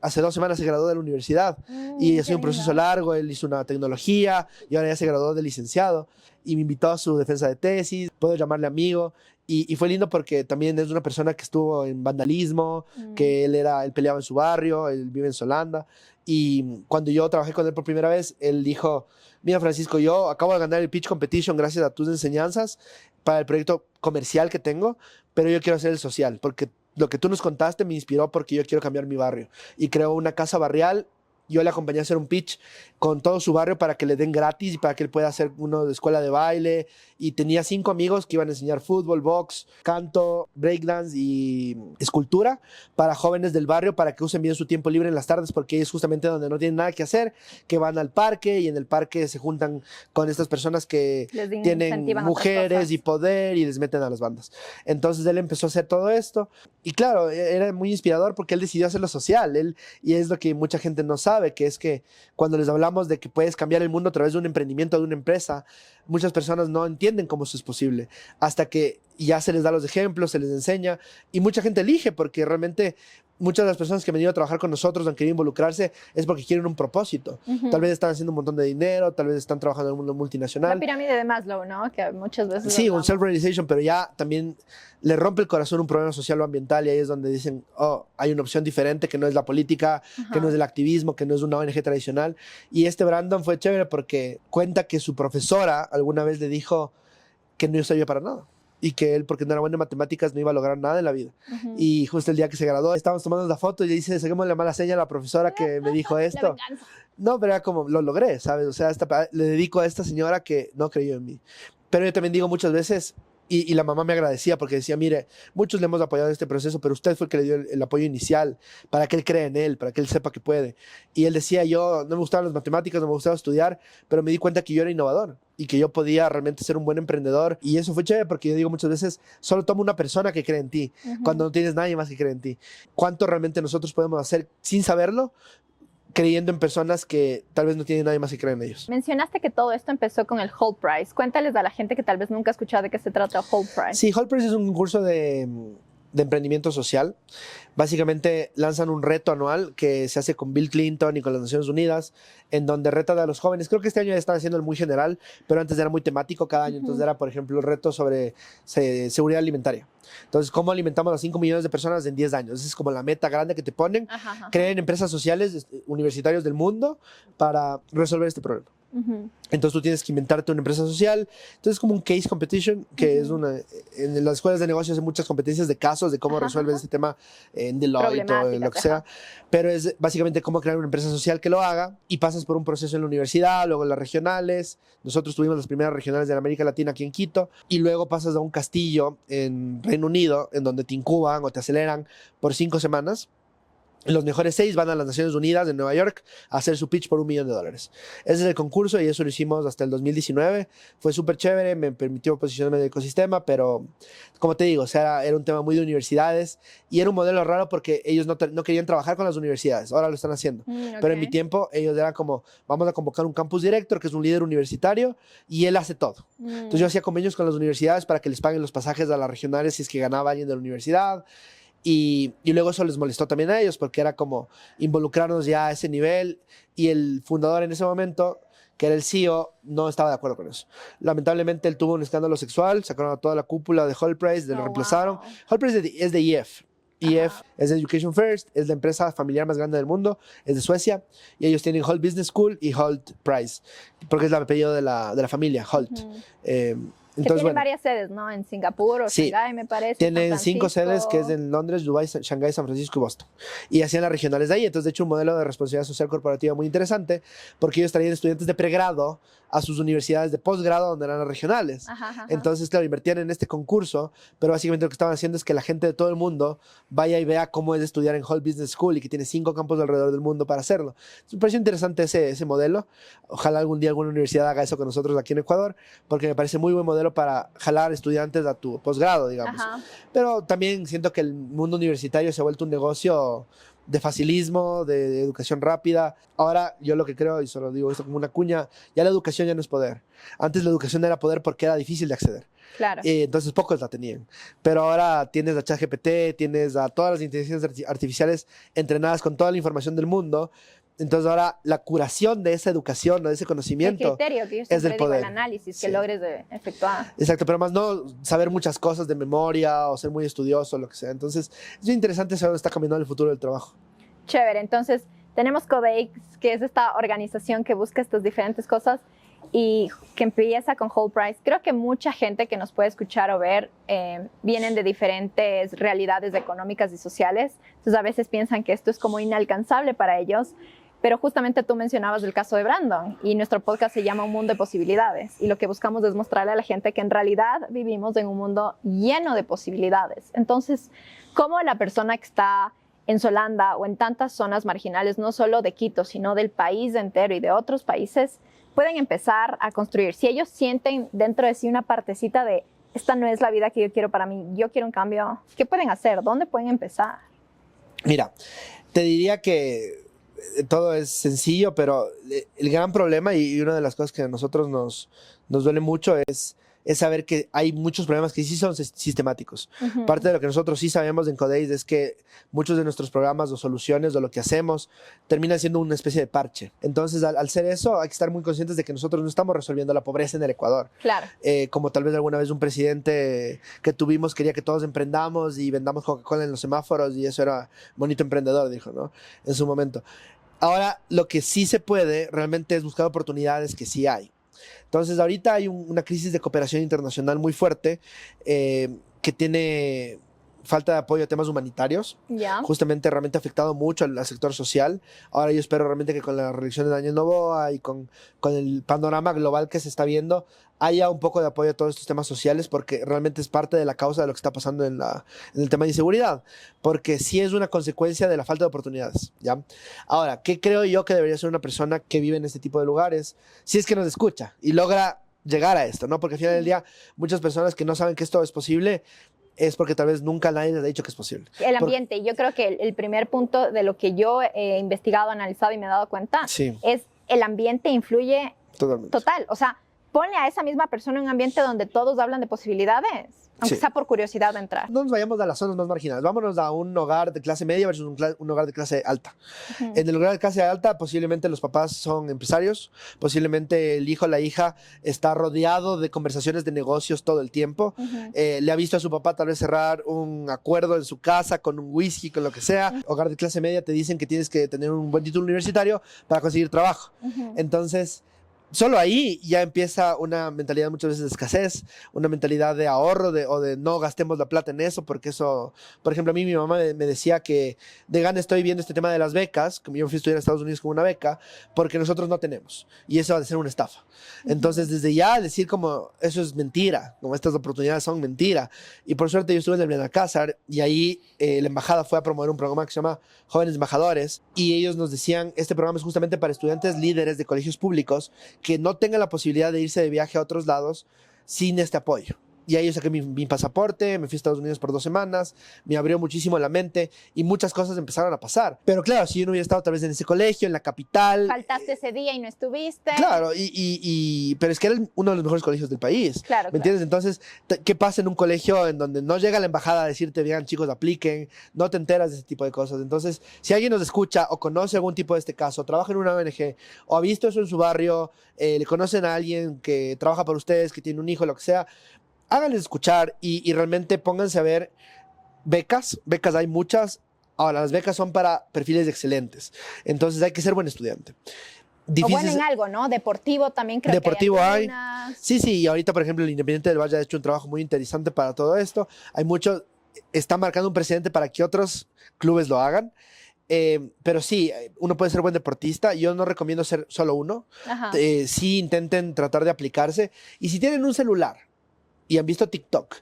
hace 2 semanas se graduó de la universidad y ha sido un proceso largo. Él hizo una tecnología y ahora ya se graduó de licenciado y me invitó a su defensa de tesis, puedo llamarle amigo. Y fue lindo porque también es una persona que estuvo en vandalismo, que él peleaba en su barrio, él vive en Solanda. Y cuando yo trabajé con él por primera vez, él dijo, mira Francisco, yo acabo de ganar el Pitch Competition gracias a tus enseñanzas para el proyecto comercial que tengo, pero yo quiero hacer el social, porque lo que tú nos contaste me inspiró porque yo quiero cambiar mi barrio. Y creó una casa barrial. Yo le acompañé a hacer un pitch con todo su barrio para que le den gratis y para que él pueda hacer uno de escuela de baile. Y tenía 5 amigos que iban a enseñar fútbol, box, canto, breakdance y escultura para jóvenes del barrio para que usen bien su tiempo libre en las tardes, porque es justamente donde no tienen nada que hacer, que van al parque y en el parque se juntan con estas personas que tienen mujeres y poder y les meten a las bandas. Entonces él empezó a hacer todo esto y claro, era muy inspirador porque él decidió hacerlo social. Y es lo que mucha gente no sabe, que es que cuando les hablamos de que puedes cambiar el mundo a través de un emprendimiento, de una empresa, muchas personas no entienden cómo eso es posible hasta que ya se les da los ejemplos, se les enseña y mucha gente elige porque realmente muchas de las personas que han venido a trabajar con nosotros, han querido involucrarse, es porque quieren un propósito. Tal vez están haciendo un montón de dinero, tal vez están trabajando en el mundo multinacional. La pirámide de Maslow, ¿no? Que muchas veces... Sí, un self-realization, pero ya también le rompe el corazón un problema social o ambiental y ahí es donde dicen, oh, hay una opción diferente que no es la política, que no es el activismo, que no es una ONG tradicional. Y Brandon fue chévere porque cuenta que su profesora alguna vez le dijo que no servía para nada. Y que él, porque no era bueno en matemáticas, no iba a lograr nada en la vida. Y justo el día que se graduó, estábamos tomando la foto y le dice, saquemos la mala seña a la profesora que me dijo esto. No, pero era como, lo logré, ¿sabes? O sea, le dedico a esta señora que no creyó en mí. Pero yo también digo muchas veces, y la mamá me agradecía porque decía, mire, muchos le hemos apoyado en este proceso, pero usted fue el que le dio el apoyo inicial para que él crea en él, para que él sepa que puede. Y él decía, yo no me gustaban las matemáticas, no me gustaba estudiar, pero me di cuenta que yo era innovador y que yo podía realmente ser un buen emprendedor. Y eso fue chévere porque yo digo muchas veces, solo toma una persona que cree en ti, cuando no tienes nadie más que cree en ti. ¿Cuánto realmente nosotros podemos hacer sin saberlo? Creyendo en personas que tal vez no tienen nadie más que creen en ellos. Mencionaste que todo esto empezó con el Whole Prize. Cuéntales a la gente que tal vez nunca ha escuchado de qué se trata el Whole Prize. Sí, Whole Prize es un concurso de emprendimiento social. Básicamente lanzan un reto anual que se hace con Bill Clinton y con las Naciones Unidas, en donde retan a los jóvenes. Creo que este año ya están haciendo el muy general, pero antes era muy temático cada año. Entonces era, por ejemplo, el reto sobre seguridad alimentaria. Entonces, ¿cómo alimentamos a 5 millones de personas en 10 años? Esa es como la meta grande que te ponen. Creen empresas sociales, universitarios del mundo para resolver este problema. Entonces tú tienes que inventarte una empresa social. Entonces es como un case competition, que es en las escuelas de negocios hay muchas competencias de casos de cómo resuelves este tema en Deloitte o en lo que sea. Pero es básicamente cómo crear una empresa social que lo haga y pasas por un proceso en la universidad, luego en las regionales. Nosotros tuvimos las primeras regionales de la América Latina aquí en Quito y luego pasas a un castillo en Reino Unido en donde te incuban o te aceleran por 5 semanas. Los mejores 6 van a las Naciones Unidas de Nueva York a hacer su pitch por $1 millón. Ese es el concurso y eso lo hicimos hasta el 2019. Fue súper chévere, me permitió posicionarme en el ecosistema, pero como te digo, o sea, era un tema muy de universidades y era un modelo raro porque ellos no querían trabajar con las universidades. Ahora lo están haciendo. Pero en mi tiempo ellos eran como, vamos a convocar un campus director que es un líder universitario y él hace todo. Entonces yo hacía convenios con las universidades para que les paguen los pasajes a las regionales si es que ganaba alguien de la universidad. Y luego eso les molestó también a ellos porque era como involucrarnos ya a ese nivel y el fundador en ese momento, que era el CEO, no estaba de acuerdo con eso. Lamentablemente él tuvo un escándalo sexual, sacaron a toda la cúpula de Whole Price, lo reemplazaron. Wow. Whole Price es de EF. EF es de Education First, es la empresa familiar más grande del mundo, es de Suecia y ellos tienen Holt Business School y Holt Price, porque es el apellido de la familia, Holt. Entonces, tienen varias sedes, ¿no? En Singapur o Shanghái, me parece. Tienen 5 sedes, que es en Londres, Dubái, Shanghái, San Francisco y Boston. Y hacían las regionales de ahí. Entonces, de hecho, un modelo de responsabilidad social corporativa muy interesante, porque ellos traían estudiantes de pregrado a sus universidades de posgrado, donde eran las regionales. Entonces, claro, invertían en este concurso, pero básicamente lo que estaban haciendo es que la gente de todo el mundo vaya y vea cómo es estudiar en Holt Business School y que tiene 5 campos alrededor del mundo para hacerlo. Entonces, me pareció interesante ese modelo. Ojalá algún día alguna universidad haga eso con nosotros aquí en Ecuador, porque me parece muy buen modelo para jalar estudiantes a tu posgrado, digamos. Pero también siento que el mundo universitario se ha vuelto un negocio de facilismo, de educación rápida. Ahora yo lo que creo, y solo digo esto como una cuña, ya la educación ya no es poder. Antes la educación era poder porque era difícil de acceder. Claro. Entonces pocos la tenían. Pero ahora tienes a ChatGPT, tienes a todas las inteligencias artificiales entrenadas con toda la información del mundo. Entonces ahora la curación de esa educación o de ese conocimiento el criterio que yo es del poder. El análisis que logres efectuar. Exacto, pero más no saber muchas cosas de memoria o ser muy estudioso o lo que sea. Entonces es muy interesante saber dónde está caminando el futuro del trabajo. Chévere, entonces tenemos Codex, que es esta organización que busca estas diferentes cosas y que empieza con Whole Price. Creo que mucha gente que nos puede escuchar o ver vienen de diferentes realidades económicas y sociales. Entonces a veces piensan que esto es como inalcanzable para ellos. Pero justamente tú mencionabas el caso de Brandon y nuestro podcast se llama Un Mundo de Posibilidades y lo que buscamos es mostrarle a la gente que en realidad vivimos en un mundo lleno de posibilidades. Entonces, ¿cómo la persona que está en Solanda o en tantas zonas marginales, no solo de Quito, sino del país entero y de otros países, pueden empezar a construir? Si ellos sienten dentro de sí una partecita de esta no es la vida que yo quiero para mí, yo quiero un cambio, ¿qué pueden hacer? ¿Dónde pueden empezar? Mira, te diría que todo es sencillo, pero el gran problema y una de las cosas que a nosotros nos duele mucho es es saber que hay muchos problemas que sí son sistemáticos. Parte de lo que nosotros sí sabemos en Codeis es que muchos de nuestros programas o soluciones o lo que hacemos termina siendo una especie de parche. Entonces, al ser eso, hay que estar muy conscientes de que nosotros no estamos resolviendo la pobreza en el Ecuador. Claro. Como tal vez alguna vez un presidente que tuvimos quería que todos emprendamos y vendamos Coca-Cola en los semáforos y eso era bonito emprendedor, dijo, ¿no? En su momento. Ahora, lo que sí se puede realmente es buscar oportunidades que sí hay. Entonces, ahorita hay una crisis de cooperación internacional muy fuerte que tiene falta de apoyo a temas humanitarios. Justamente realmente ha afectado mucho al sector social. Ahora yo espero realmente que con la reelección de Daniel Noboa y con el panorama global que se está viendo, haya un poco de apoyo a todos estos temas sociales, porque realmente es parte de la causa de lo que está pasando en el tema de inseguridad, porque sí es una consecuencia de la falta de oportunidades, ¿ya? Ahora, ¿qué creo yo que debería ser una persona que vive en este tipo de lugares? Si es que nos escucha y logra llegar a esto, ¿no? Porque al final del día, muchas personas que no saben que esto es posible, es porque tal vez nunca nadie les ha dicho que es posible. El ambiente, yo creo que el primer punto de lo que yo he investigado, analizado y me he dado cuenta, es el ambiente influye total. O sea, ponle a esa misma persona en un ambiente donde todos hablan de posibilidades, aunque sea por curiosidad de entrar. No nos vayamos a las zonas más marginales, vámonos a un hogar de clase media versus un hogar de clase alta. En el hogar de clase alta, posiblemente los papás son empresarios, posiblemente el hijo o la hija está rodeado de conversaciones de negocios todo el tiempo, le ha visto a su papá tal vez cerrar un acuerdo en su casa con un whisky, con lo que sea. Hogar de clase media te dicen que tienes que tener un buen título universitario para conseguir trabajo. Entonces, solo ahí ya empieza una mentalidad muchas veces de escasez, una mentalidad de ahorro o de no gastemos la plata en eso, porque eso, por ejemplo, a mí mi mamá me decía que de gana estoy viendo este tema de las becas, como yo fui a estudiar a Estados Unidos con una beca, porque nosotros no tenemos, y eso va a ser una estafa. Entonces, desde ya decir como eso es mentira, como estas oportunidades son mentira, y por suerte yo estuve en el Benalcázar, y ahí la embajada fue a promover un programa que se llama Jóvenes Embajadores, y ellos nos decían, este programa es justamente para estudiantes líderes de colegios públicos que no tengan la posibilidad de irse de viaje a otros lados sin este apoyo. Y ahí yo saqué mi pasaporte, me fui a Estados Unidos por 2 semanas, me abrió muchísimo la mente y muchas cosas empezaron a pasar. Pero claro, si yo no hubiera estado tal vez en ese colegio, en la capital... Faltaste ese día y no estuviste. Claro, pero es que era uno de los mejores colegios del país. Claro, ¿Me entiendes? Entonces, ¿qué pasa en un colegio en donde no llega la embajada a decirte, vean chicos, apliquen, no te enteras de ese tipo de cosas? Entonces, si alguien nos escucha o conoce algún tipo de este caso, trabaja en una ONG o ha visto eso en su barrio, le conocen a alguien que trabaja para ustedes, que tiene un hijo, lo que sea, háganles escuchar y realmente pónganse a ver becas hay muchas. Ahora, las becas son para perfiles excelentes, entonces hay que ser buen estudiante. Difícil, o bueno en algo, ¿no? Deportivo también creo deportivo que hay. Sí, y ahorita, por ejemplo, el Independiente del Valle ha hecho un trabajo muy interesante para todo esto. Hay mucho, está marcando un precedente para que otros clubes lo hagan. Pero sí, uno puede ser buen deportista. Yo no recomiendo ser solo uno. Sí, intenten tratar de aplicarse. Y si tienen un celular y han visto TikTok,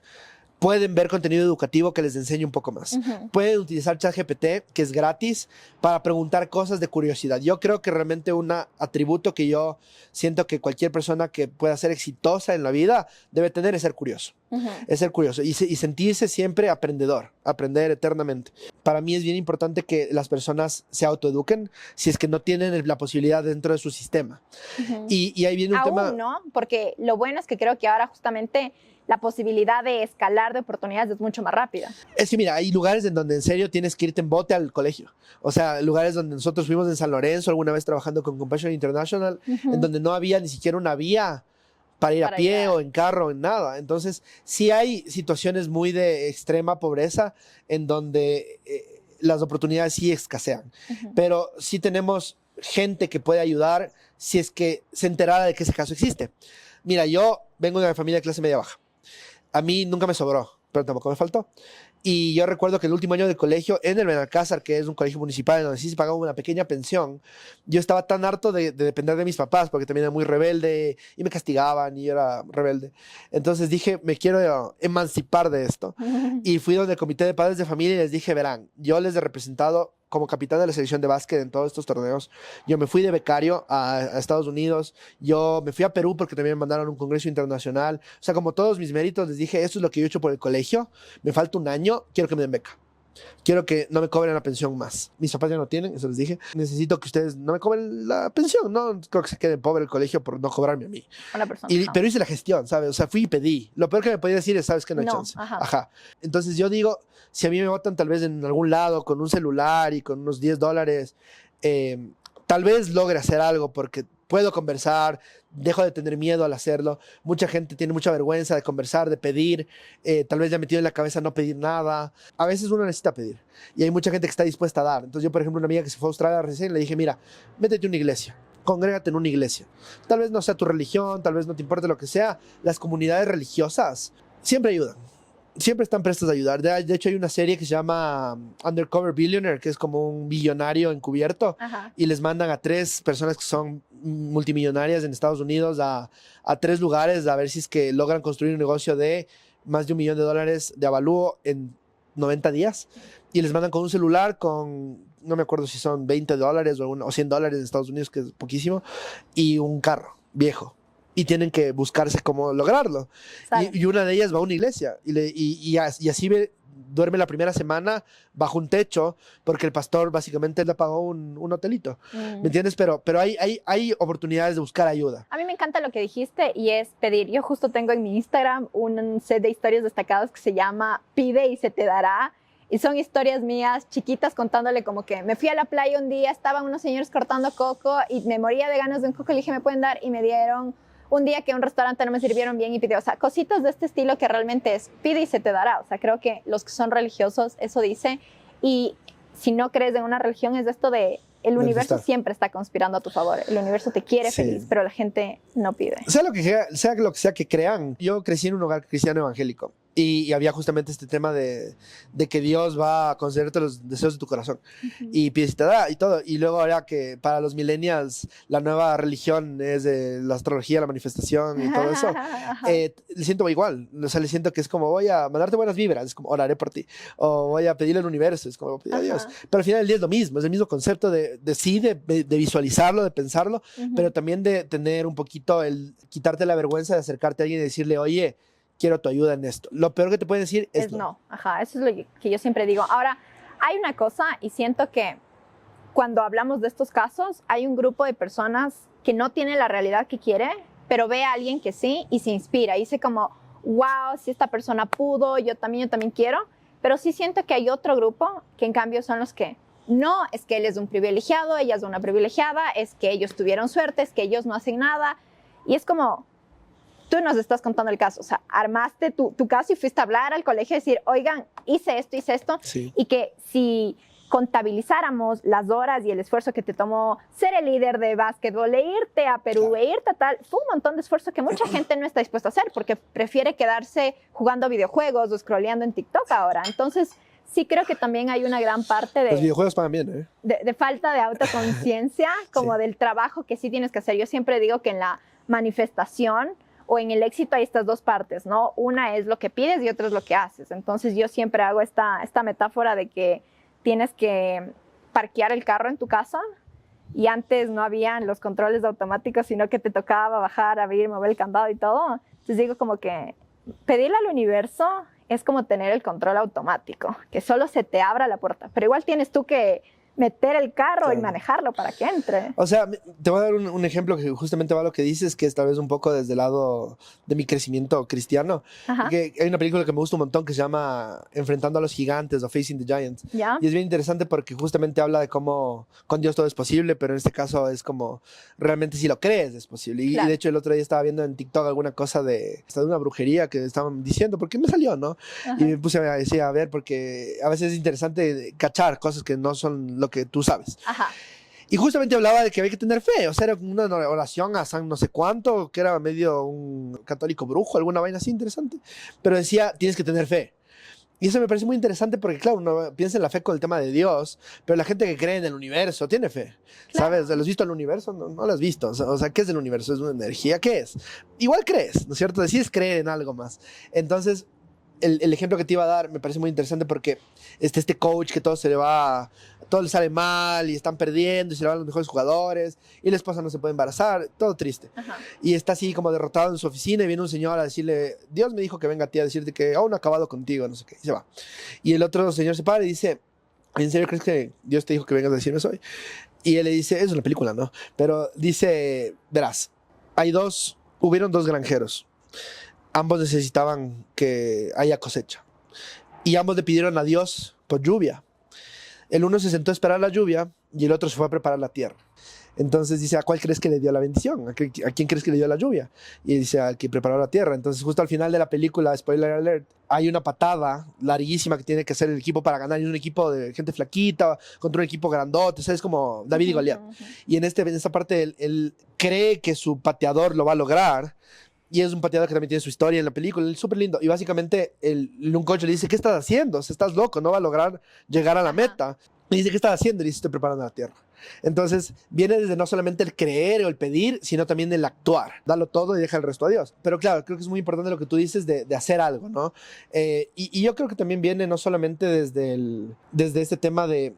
pueden ver contenido educativo que les enseñe un poco más. Pueden utilizar ChatGPT, que es gratis, para preguntar cosas de curiosidad. Yo creo que realmente un atributo que yo siento que cualquier persona que pueda ser exitosa en la vida debe tener es ser curioso. Es ser curioso y sentirse siempre aprendedor, aprender eternamente. Para mí es bien importante que las personas se autoeduquen si es que no tienen la posibilidad dentro de su sistema. Y ahí viene un tema... ¿no? Porque lo bueno es que creo que ahora justamente la posibilidad de escalar de oportunidades es mucho más rápida. Es que mira, hay lugares en donde en serio tienes que irte en bote al colegio. O sea, lugares donde nosotros fuimos en San Lorenzo alguna vez trabajando con Compassion International, en donde no había ni siquiera una vía para ir a pie o en carro, en nada. Entonces, sí hay situaciones muy de extrema pobreza en donde las oportunidades sí escasean. Pero sí tenemos gente que puede ayudar si es que se enterara de que ese caso existe. Mira, yo vengo de una familia de clase media baja. A mí nunca me sobró, pero tampoco me faltó. Y yo recuerdo que el último año del colegio, en el Benalcázar, que es un colegio municipal en donde sí se pagaba una pequeña pensión, yo estaba tan harto de depender de mis papás, porque también era muy rebelde y me castigaban y yo era rebelde. Entonces dije, me quiero emancipar de esto. Y fui donde el comité de padres de familia y les dije, verán, yo les he representado como capitán de la selección de básquet en todos estos torneos. Yo me fui de becario a Estados Unidos, yo me fui a Perú porque también me mandaron a un congreso internacional. O sea, como todos mis méritos, les dije, esto es lo que yo he hecho por el colegio, me falta un año, quiero que me den beca. quiero que no me cobren la pensión más. Mis papás ya no tienen, eso les dije. Necesito que ustedes no me cobren la pensión, no creo que se quede pobre el colegio por no cobrarme a mí. Una persona. Pero hice la gestión, ¿sabes? O sea, fui y pedí. Lo peor que me podía decir es, ¿sabes que no hay chance? Ajá. Entonces yo digo, si a mí me botan tal vez en algún lado con un celular y con unos $10, tal vez logre hacer algo porque puedo conversar, dejo de tener miedo al hacerlo. Mucha gente tiene mucha vergüenza de conversar, de pedir, tal vez ya metido en la cabeza no pedir nada. A veces uno necesita pedir y hay mucha gente que está dispuesta a dar. Entonces yo, por ejemplo, una amiga que se fue a Australia recién, le dije, mira, métete a una iglesia, congrégate en una iglesia. Tal vez no sea tu religión, tal vez no te importe lo que sea. Las comunidades religiosas siempre ayudan. Siempre están prestas a ayudar. De hecho, hay una serie que se llama Undercover Billionaire, que es como un billonario encubierto. Ajá. Y les mandan a 3 personas que son multimillonarias en Estados Unidos a 3 lugares a ver si es que logran construir un negocio de más de $1 millón de avalúo en 90 días. Y les mandan con un celular con, no me acuerdo si son $20 o $100 en Estados Unidos, que es poquísimo, y un carro viejo. Y tienen que buscarse cómo lograrlo. Y una de ellas va a una iglesia y así duerme la primera semana bajo un techo porque el pastor básicamente le pagó un hotelito. ¿Me entiendes? Pero hay oportunidades de buscar ayuda. A mí me encanta lo que dijiste y es pedir. Yo justo tengo en mi Instagram un set de historias destacadas que se llama Pide y se te dará. Y son historias mías chiquitas contándole como que me fui a la playa un día, estaban unos señores cortando coco y me moría de ganas de un coco. Le dije, ¿me pueden dar? Y me dieron. Un día que en un restaurante no me sirvieron bien y pidió, o sea, cositas de este estilo que realmente es pide y se te dará. O sea, creo que los que son religiosos eso dice. Y si no crees en una religión es esto de el universo siempre está conspirando a tu favor. El universo te quiere feliz, pero la gente no pide. Sea lo que sea que crean. Yo crecí en un hogar cristiano evangélico y había justamente este tema de que Dios va a concederte los deseos de tu corazón y pides y te da y todo. Y luego ahora que para los millennials la nueva religión es la astrología, la manifestación y todo eso, le siento igual. O sea, le siento que es como voy a mandarte buenas vibras, es como oraré por ti. O voy a pedirle al universo, es como pedir a Dios. Pero al final del día es lo mismo, es el mismo concepto de visualizarlo, de pensarlo, pero también de tener un poquito quitarte la vergüenza de acercarte a alguien y decirle, oye, quiero tu ayuda en esto. Lo peor que te pueden decir es no. Ajá, eso es lo que yo siempre digo. Ahora, hay una cosa y siento que cuando hablamos de estos casos, hay un grupo de personas que no tiene la realidad que quiere, pero ve a alguien que sí y se inspira. Y dice como, wow, si esta persona pudo, yo también quiero. Pero sí siento que hay otro grupo que en cambio son los que no, es que él es un privilegiado, ella es una privilegiada, es que ellos tuvieron suerte, es que ellos no hacen nada. Y es como, tú nos estás contando el caso, o sea, armaste tu caso y fuiste a hablar al colegio y decir, oigan, hice esto, sí. Y que si contabilizáramos las horas y el esfuerzo que te tomó ser el líder de básquetbol, e irte a Perú, e irte a tal, fue un montón de esfuerzo que mucha gente no está dispuesta a hacer porque prefiere quedarse jugando videojuegos o scrolleando en TikTok ahora. Entonces, sí creo que también hay una gran parte de... Los videojuegos pagan bien, ¿eh? De falta de autoconciencia, como del trabajo que sí tienes que hacer. Yo siempre digo que en la manifestación o en el éxito hay estas dos partes, ¿no? Una es lo que pides y otra es lo que haces. Entonces yo siempre hago esta metáfora de que tienes que parquear el carro en tu casa y antes no habían los controles automáticos, sino que te tocaba bajar, abrir, mover el candado y todo. Entonces digo como que pedirle al universo es como tener el control automático, que solo se te abra la puerta, pero igual tienes tú que meter el carro y manejarlo para que entre. O sea, te voy a dar un ejemplo que justamente va a lo que dices, que es tal vez un poco desde el lado de mi crecimiento cristiano. Que hay una película que me gusta un montón que se llama Enfrentando a los Gigantes o Facing the Giants. ¿Ya? Y es bien interesante porque justamente habla de cómo con Dios todo es posible, pero en este caso es como realmente si lo crees es posible. Y de hecho el otro día estaba viendo en TikTok alguna cosa de una brujería que estaban diciendo, porque me salió, ¿no? Y me puse a decir, a ver, porque a veces es interesante cachar cosas que no son lo que tú sabes. Y justamente hablaba de que había que tener fe, o sea, era una oración a San no sé cuánto, que era medio un católico brujo, alguna vaina así interesante, pero decía, tienes que tener fe. Y eso me parece muy interesante porque, claro, uno piensa en la fe con el tema de Dios, pero la gente que cree en el universo tiene fe, ¿sabes? ¿Lo has visto el universo? No lo has visto. O sea, ¿qué es el universo? ¿Es una energía? ¿Qué es? Igual crees, ¿no es cierto? Decides creer en algo más. Entonces, el ejemplo que te iba a dar me parece muy interesante porque este coach que todo le sale mal y están perdiendo y se le van los mejores jugadores y la esposa no se puede embarazar, todo triste. Ajá. Y está así como derrotado en su oficina y viene un señor a decirle, Dios me dijo que venga a ti a decirte que aún no he acabado contigo, no sé qué, y se va. Y el otro señor se para y dice, ¿en serio crees que Dios te dijo que vengas a decirme eso hoy? Y él le dice, es una película, ¿no? Pero dice, verás, hubieron dos granjeros. Ambos necesitaban que haya cosecha. Y ambos le pidieron a Dios por lluvia. El uno se sentó a esperar la lluvia y el otro se fue a preparar la tierra. Entonces dice, ¿a cuál crees que le dio la bendición? ¿A quién crees que le dio la lluvia? Y dice, al que preparó la tierra. Entonces justo al final de la película, spoiler alert, hay una patada larguísima que tiene que hacer el equipo para ganar. Y es un equipo de gente flaquita contra un equipo grandote. O sea, es como David y Goliat. Y en esta parte él cree que su pateador lo va a lograr. Y es un pateador que también tiene su historia en la película, es súper lindo. Y básicamente un coach le dice, ¿qué estás haciendo? Si estás loco, no va a lograr llegar a la meta. Y dice, ¿qué estás haciendo? Y dice, estoy preparando la tierra. Entonces, viene desde no solamente el creer o el pedir, sino también el actuar. Dalo todo y deja el resto a Dios. Pero claro, creo que es muy importante lo que tú dices de hacer algo, ¿no? Y yo creo que también viene no solamente desde este tema de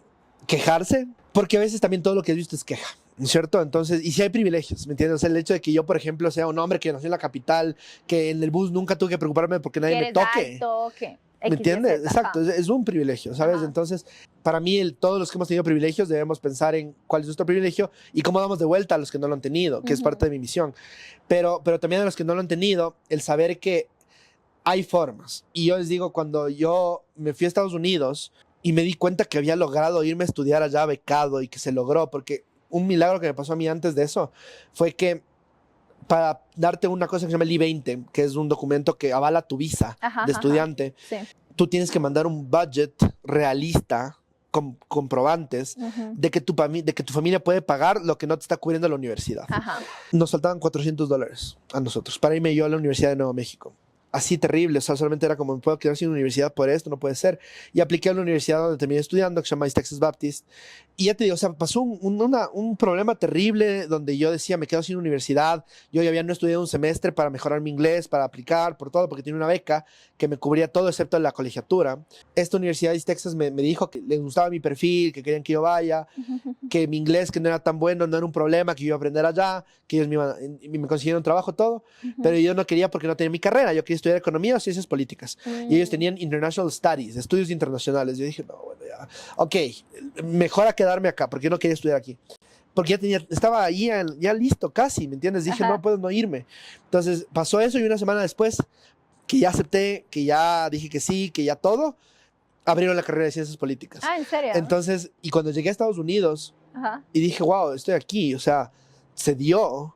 quejarse, porque a veces también todo lo que has visto es queja. ¿Cierto? Entonces, y si hay privilegios, ¿me entiendes? O sea, el hecho de que yo, por ejemplo, sea un hombre que nació en la capital, que en el bus nunca tuve que preocuparme porque nadie me toque. Alto, ¿qué? ¿Me entiendes? Exacto, es un privilegio, ¿sabes? Ajá. Entonces, para mí, todos los que hemos tenido privilegios debemos pensar en cuál es nuestro privilegio y cómo damos de vuelta a los que no lo han tenido, que es parte de mi misión. Pero también a los que no lo han tenido, el saber que hay formas. Y yo les digo, cuando yo me fui a Estados Unidos y me di cuenta que había logrado irme a estudiar allá becado y que se logró, porque un milagro que me pasó a mí antes de eso fue que para darte una cosa que se llama el I-20, que es un documento que avala tu visa de estudiante, sí, tú tienes que mandar un budget realista con comprobantes de que tu familia puede pagar lo que no te está cubriendo la universidad. Ajá. Nos faltaban $400 a nosotros para irme yo a la Universidad de Nuevo México. Así terrible, o sea, solamente era como, ¿me puedo quedar sin universidad por esto? No puede ser. Y apliqué a la universidad donde terminé estudiando, que se llama East Texas Baptist. Y ya te digo, o sea, pasó un problema terrible donde yo decía, me quedo sin universidad. Yo ya había no estudiado un semestre para mejorar mi inglés, para aplicar, por todo, porque tenía una beca que me cubría todo excepto la colegiatura. Esta universidad de East Texas me dijo que les gustaba mi perfil, que querían que yo vaya, que mi inglés, que no era tan bueno, no era un problema, que yo iba a aprender allá, que ellos me consiguieron trabajo, todo. Pero yo no quería porque no tenía mi carrera, yo quería estudiar economía o ciencias políticas. Y ellos tenían International Studies, estudios internacionales. Yo dije, no, bueno, ya. Ok, mejor a quedarme acá, porque yo no quería estudiar aquí. Porque estaba ahí ya listo casi, ¿me entiendes? Dije, no puedo no irme. Entonces pasó eso y una semana después, que ya acepté, que ya dije que sí, que ya todo, abrieron la carrera de ciencias políticas. Ah, ¿en serio? Entonces, y cuando llegué a Estados Unidos, y dije, wow, estoy aquí, o sea, se dio.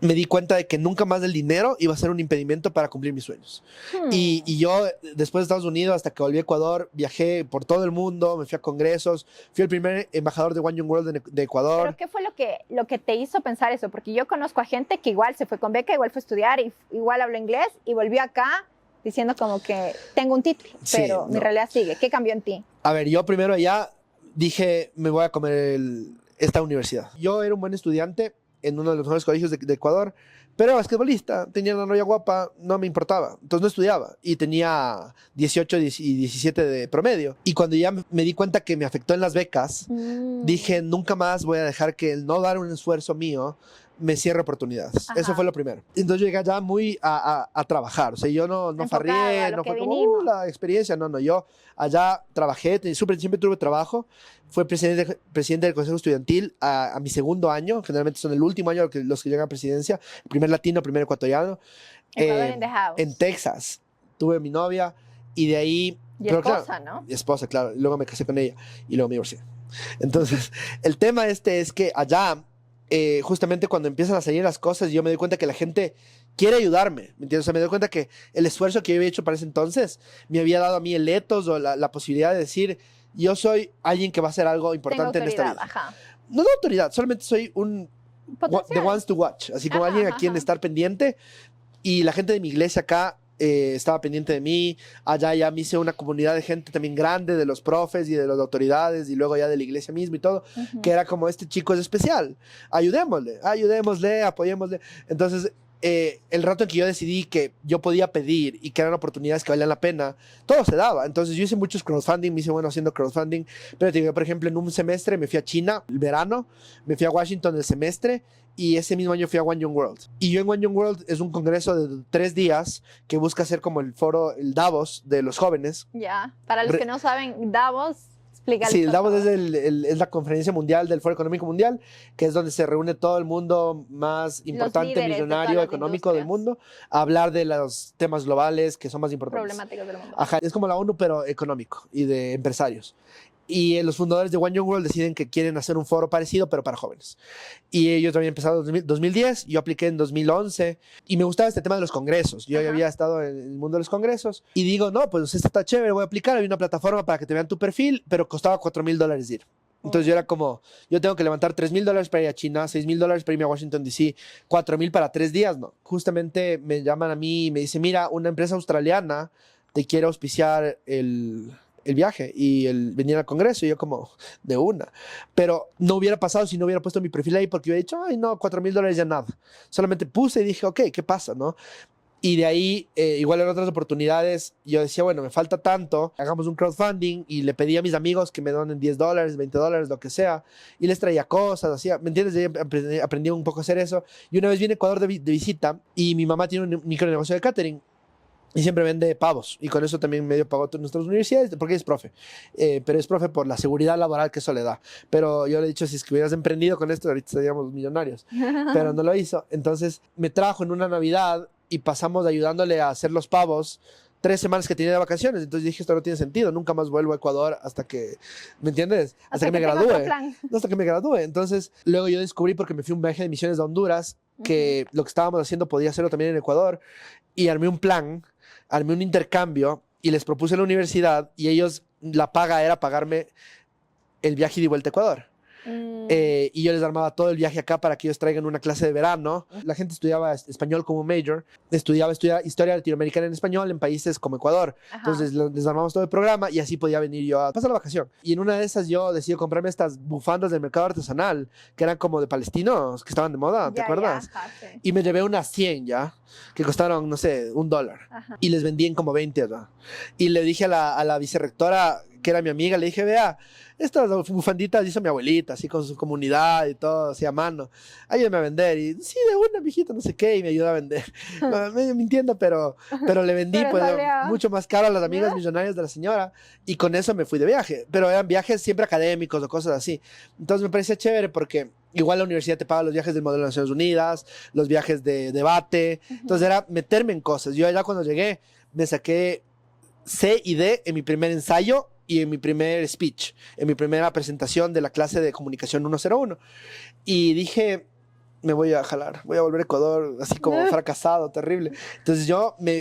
Me di cuenta de que nunca más el dinero iba a ser un impedimento para cumplir mis sueños. Y yo, después de Estados Unidos, hasta que volví a Ecuador, viajé por todo el mundo, me fui a congresos, fui el primer embajador de One Young World de Ecuador. ¿Pero qué fue lo que te hizo pensar eso? Porque yo conozco a gente que igual se fue con beca, igual fue a estudiar, y igual habló inglés, y volvió acá diciendo como que tengo un título, pero mi realidad sigue. ¿Qué cambió en ti? A ver, yo primero allá dije, me voy a comer esta universidad. Yo era un buen estudiante en uno de los mejores colegios de Ecuador, pero era basquetbolista, tenía una novia guapa, no me importaba, entonces no estudiaba y tenía 18 y 17 de promedio. Y cuando ya me di cuenta que me afectó en las becas, dije, nunca más voy a dejar que el no dar un esfuerzo mío me cierre oportunidades. Eso fue lo primero. Entonces yo llegué allá muy a trabajar. O sea, yo no farrié, no fue como la experiencia. No, yo allá trabajé, siempre tuve trabajo. Fui presidente del Consejo Estudiantil a mi segundo año. Generalmente son el último año los que llegan a presidencia. Primer latino, primer ecuatoriano. En Texas. Tuve mi novia y de ahí... Y esposa, ¿no? Y esposa, claro. Y luego me casé con ella y luego me divorcié. Entonces, el tema es que allá... justamente cuando empiezan a salir las cosas, yo me doy cuenta que la gente quiere ayudarme, ¿me entiendes? O sea, me doy cuenta que el esfuerzo que yo había hecho para ese entonces me había dado a mí el ethos o la posibilidad de decir, yo soy alguien que va a hacer algo importante en esta vida. Ajá. No de autoridad, solamente soy the ones to watch, así como alguien a quien estar pendiente. Y la gente de mi iglesia acá estaba pendiente de mí. Allá ya me hice una comunidad de gente también grande, de los profes y de las autoridades y luego ya de la iglesia misma y todo, que era como, este chico es especial, ayudémosle, apoyémosle. Entonces el rato en que yo decidí que yo podía pedir y que eran oportunidades que valían la pena, todo se daba. Entonces yo hice muchos crowdfunding, me hice bueno haciendo crowdfunding, pero te digo, por ejemplo, en un semestre me fui a China el verano, me fui a Washington el semestre y ese mismo año fui a One Young World. Y yo en One Young World es un congreso de 3 días que busca ser como el foro, el Davos de los jóvenes. Ya, para los que no saben, Davos... Sí, el Davos es la conferencia mundial del Foro Económico Mundial, que es donde se reúne todo el mundo más importante, millonario, económico del mundo, a hablar de los temas globales que son más importantes. Problemáticos del mundo. Ajá, es como la ONU, pero económico y de empresarios. Y los fundadores de One Young World deciden que quieren hacer un foro parecido, pero para jóvenes. Y ellos habían empezado en 2010, yo apliqué en 2011, y me gustaba este tema de los congresos. Yo ya había estado en el mundo de los congresos, y digo, no, pues esto está chévere, voy a aplicar. Hay una plataforma para que te vean tu perfil, pero costaba $4,000 ir. Entonces yo era como, yo tengo que levantar $3,000 para ir a China, $6,000 para irme a Washington DC, $4,000 para 3 días, ¿no? Justamente me llaman a mí y me dicen, mira, una empresa australiana te quiere auspiciar el viaje y el venir al congreso, y yo como, de una. Pero no hubiera pasado si no hubiera puesto mi perfil ahí, porque hubiera dicho, ay no, $4,000 ya nada. Solamente puse y dije, ok, ¿qué pasa, no? Y de ahí, igual en otras oportunidades, yo decía, bueno, me falta tanto, hagamos un crowdfunding, y le pedí a mis amigos que me donen $10, $20, lo que sea, y les traía cosas, hacía, ¿me entiendes? De aprendí un poco a hacer eso. Y una vez vine a Ecuador de visita, y mi mamá tiene un micronegocio de catering, y siempre vende pavos, y con eso también medio pagó todas nuestras universidades, porque es profe, pero es profe por la seguridad laboral que eso le da. Pero yo le he dicho, si es que hubieras emprendido con esto, ahorita seríamos millonarios, pero no lo hizo. Entonces me trajo en una Navidad, y pasamos ayudándole a hacer los pavos 3 semanas que tenía de vacaciones. Entonces dije, esto no tiene sentido, nunca más vuelvo a Ecuador hasta que, ¿me entiendes? Hasta que me gradúe. Hasta que me gradúe. Entonces luego yo descubrí, porque me fui a un viaje de misiones a Honduras, que lo que estábamos haciendo podía hacerlo también en Ecuador, y armé un plan, armé un intercambio, y les propuse a la universidad, y ellos, la paga era pagarme el viaje y de vuelta a Ecuador. Y yo les armaba todo el viaje acá para que ellos traigan una clase de verano. La gente estudiaba español como major, estudiaba historia latinoamericana en español en países como Ecuador. Entonces les armamos todo el programa, y así podía venir yo a pasar la vacación. Y en una de esas yo decidí comprarme estas bufandas del mercado artesanal, que eran como de palestinos, que estaban de moda, ¿te acuerdas? Sí. Y me llevé unas 100 ya, que costaron, no sé, $1. Y les vendí en como 20, ¿no? Y le dije a la vicerrectora, que era mi amiga, le dije, vea, estas bufanditas hizo mi abuelita, así con su comunidad y todo, así a mano. Ayúdame a vender. Y sí, de una, mijito, no sé qué, y me ayudó a vender. Medio mintiendo, pero le vendí pues, mucho más caro a las amigas millonarias de la señora, y con eso me fui de viaje. Pero eran viajes siempre académicos o cosas así. Entonces me parecía chévere, porque igual la universidad te paga los viajes del modelo de Naciones Unidas, los viajes de debate. Entonces era meterme en cosas. Yo allá cuando llegué me saqué C y D en mi primer ensayo y en mi primer speech, en mi primera presentación de la clase de comunicación 101. Y dije, me voy a jalar, voy a volver a Ecuador, así como fracasado, terrible. Entonces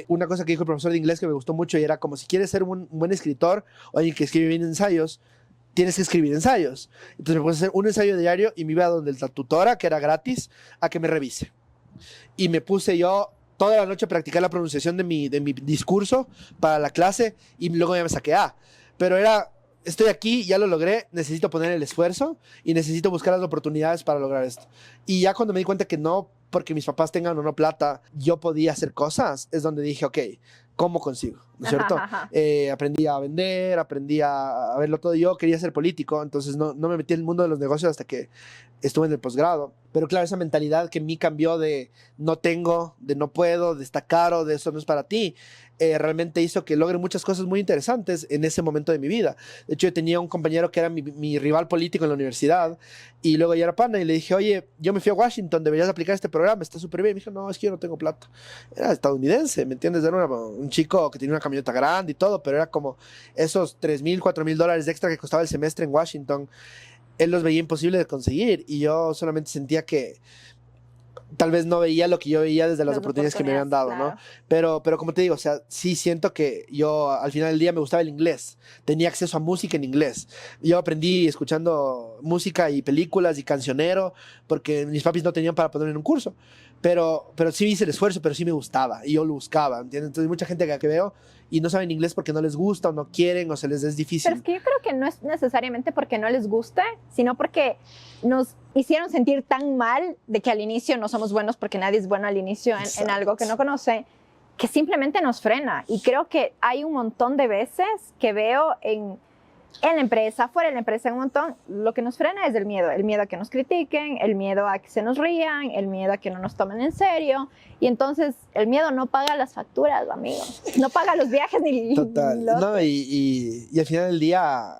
una cosa que dijo el profesor de inglés que me gustó mucho, y era como, si quieres ser un buen escritor o alguien que escribe bien ensayos, tienes que escribir ensayos. Entonces me puse a hacer un ensayo diario, y me iba a donde la tutora, que era gratis, a que me revise. Y me puse yo toda la noche a practicar la pronunciación de mi discurso para la clase, y luego ya me saqué A. Pero era, estoy aquí, ya lo logré, necesito poner el esfuerzo y necesito buscar las oportunidades para lograr esto. Y ya cuando me di cuenta que no, porque mis papás tengan o no plata, yo podía hacer cosas, es donde dije, ok, ¿cómo consigo? ¿No es cierto? Aprendí a vender, aprendí a verlo todo. Yo quería ser político, entonces no me metí en el mundo de los negocios hasta que estuve en el posgrado. Pero claro, esa mentalidad que en mí cambió de no tengo, de no puedo, de está caro, de eso no es para ti, realmente hizo que logre muchas cosas muy interesantes en ese momento de mi vida. De hecho, yo tenía un compañero que era mi rival político en la universidad, y luego ya era pana, y le dije, oye, yo me fui a Washington, deberías aplicar este programa, está súper bien. Me dijo, no, es que yo no tengo plata. Era estadounidense, ¿me entiendes? Era un chico que tenía una camioneta grande y todo, pero era como esos $3,000, $4,000 extra que costaba el semestre en Washington, él los veía imposible de conseguir, y yo solamente sentía que tal vez no veía lo que yo veía desde las oportunidades que me habían dado, claro, ¿no? Pero como te digo, o sea, sí siento que yo al final del día me gustaba el inglés. Tenía acceso a música en inglés. Yo aprendí escuchando música y películas y cancionero, porque mis papis no tenían para ponerme en un curso. Pero sí hice el esfuerzo, pero sí me gustaba, y yo lo buscaba, ¿entiendes? Entonces mucha gente que veo y no saben inglés porque no les gusta o no quieren o se les es difícil. Pero es que yo creo que no es necesariamente porque no les guste, sino porque nos hicieron sentir tan mal de que al inicio no somos buenos porque nadie es bueno al inicio en algo que no conoce, que simplemente nos frena. Y creo que hay un montón de veces que veo en la empresa, fuera de la empresa, un montón, lo que nos frena es el miedo a que nos critiquen, el miedo a que se nos rían, el miedo a que no nos tomen en serio. Y entonces el miedo no paga las facturas, amigos, no paga los viajes ni Total. No, y al final del día,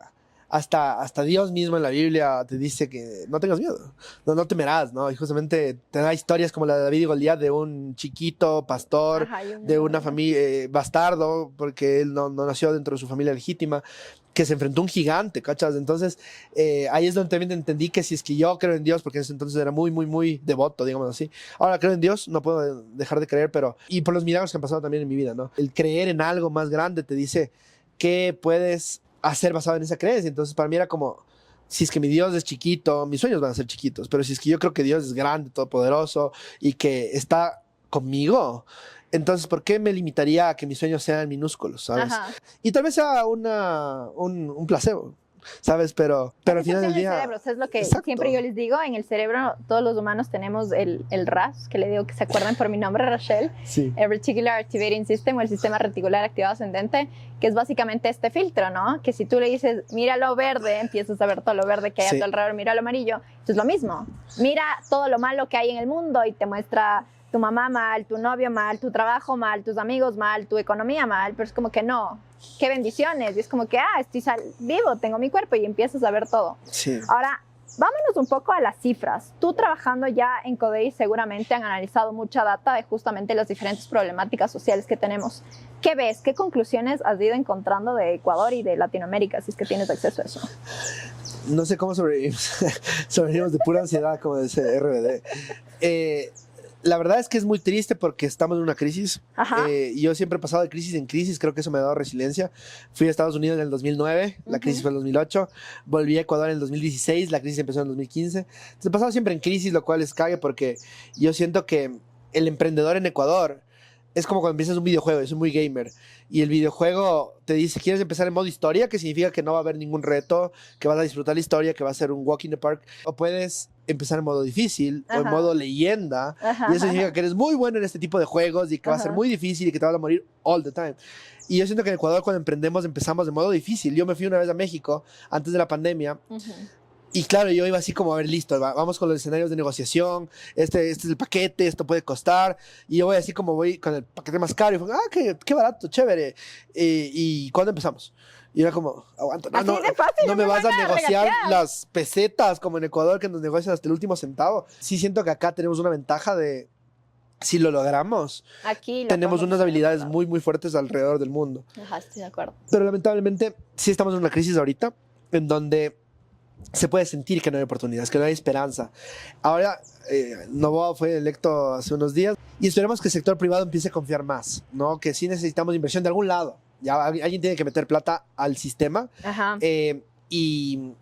hasta Dios mismo en la Biblia te dice que no tengas miedo, no temerás, ¿no? Y justamente te da historias como la de David y Goliat, de un chiquito pastor, Ajá, de una familia bastardo, porque él no nació dentro de su familia legítima, que se enfrentó a un gigante, ¿cachas? Entonces, ahí es donde también entendí que si es que yo creo en Dios, porque en ese entonces era muy, muy, muy devoto, digamos así. Ahora creo en Dios, no puedo dejar de creer, pero... Y por los milagros que han pasado también en mi vida, ¿no? El creer en algo más grande te dice qué puedes hacer basado en esa creencia. Entonces, para mí era como... Si es que mi Dios es chiquito, mis sueños van a ser chiquitos, pero si es que yo creo que Dios es grande, todopoderoso y que está conmigo, entonces, ¿por qué me limitaría a que mis sueños sean minúsculos, sabes? Ajá. Y tal vez sea un placebo, ¿sabes? Pero al final del día... Cerebro, es lo que Exacto. siempre yo les digo, en el cerebro todos los humanos tenemos el RAS, que le digo que se acuerdan por mi nombre, Rachel, Sí. el Reticular Activating System, o el sistema reticular activado ascendente, que es básicamente este filtro, ¿no? Que si tú le dices, mira lo verde, empiezas a ver todo lo verde que hay a tu alrededor, mira lo amarillo, es lo mismo. Mira todo lo malo que hay en el mundo y te muestra tu mamá mal, tu novio mal, tu trabajo mal, tus amigos mal, tu economía mal, pero es como que no, qué bendiciones, y es como que, estoy vivo, tengo mi cuerpo, y empiezas a ver todo. Sí. Ahora, vámonos un poco a las cifras. Tú trabajando ya en Codey seguramente han analizado mucha data de justamente las diferentes problemáticas sociales que tenemos. ¿Qué ves? ¿Qué conclusiones has ido encontrando de Ecuador y de Latinoamérica, si es que tienes acceso a eso? No sé cómo sobrevivimos. Sobrevivimos de pura ansiedad, como dice RBD. La verdad es que es muy triste porque estamos en una crisis. Yo siempre he pasado de crisis en crisis, creo que eso me ha dado resiliencia. Fui a Estados Unidos en el 2009, la crisis fue en el 2008. Volví a Ecuador en el 2016, la crisis empezó en el 2015. Entonces he pasado siempre en crisis, lo cual es cague porque yo siento que el emprendedor en Ecuador es como cuando empiezas un videojuego, yo soy muy gamer, y el videojuego te dice, ¿quieres empezar en modo historia? Que significa que no va a haber ningún reto, que vas a disfrutar la historia, que va a ser un walk in the park. O puedes empezar en modo difícil o en modo leyenda, y eso significa que eres muy bueno en este tipo de juegos y que va a ser muy difícil y que te vas a morir all the time. Y yo siento que en Ecuador cuando emprendemos empezamos de modo difícil. Yo me fui una vez a México antes de la pandemia. Y claro, yo iba así como, a ver, listo, vamos con los escenarios de negociación, este es el paquete, esto puede costar, y yo voy así como voy con el paquete más caro, y fue, qué barato, chévere, y ¿cuándo empezamos? Y era como, aguanta, no me vas a negociar las pesetas como en Ecuador, que nos negocian hasta el último centavo. Sí siento que acá tenemos una ventaja de, si lo logramos, tenemos unas habilidades muy, muy fuertes alrededor del mundo. Estoy de acuerdo. Pero lamentablemente sí estamos en una crisis ahorita, en donde se puede sentir que no hay oportunidades, que no hay esperanza. Ahora, Novoa fue electo hace unos días y esperemos que el sector privado empiece a confiar más, ¿no? Que sí necesitamos inversión de algún lado. Ya alguien tiene que meter plata al sistema. Y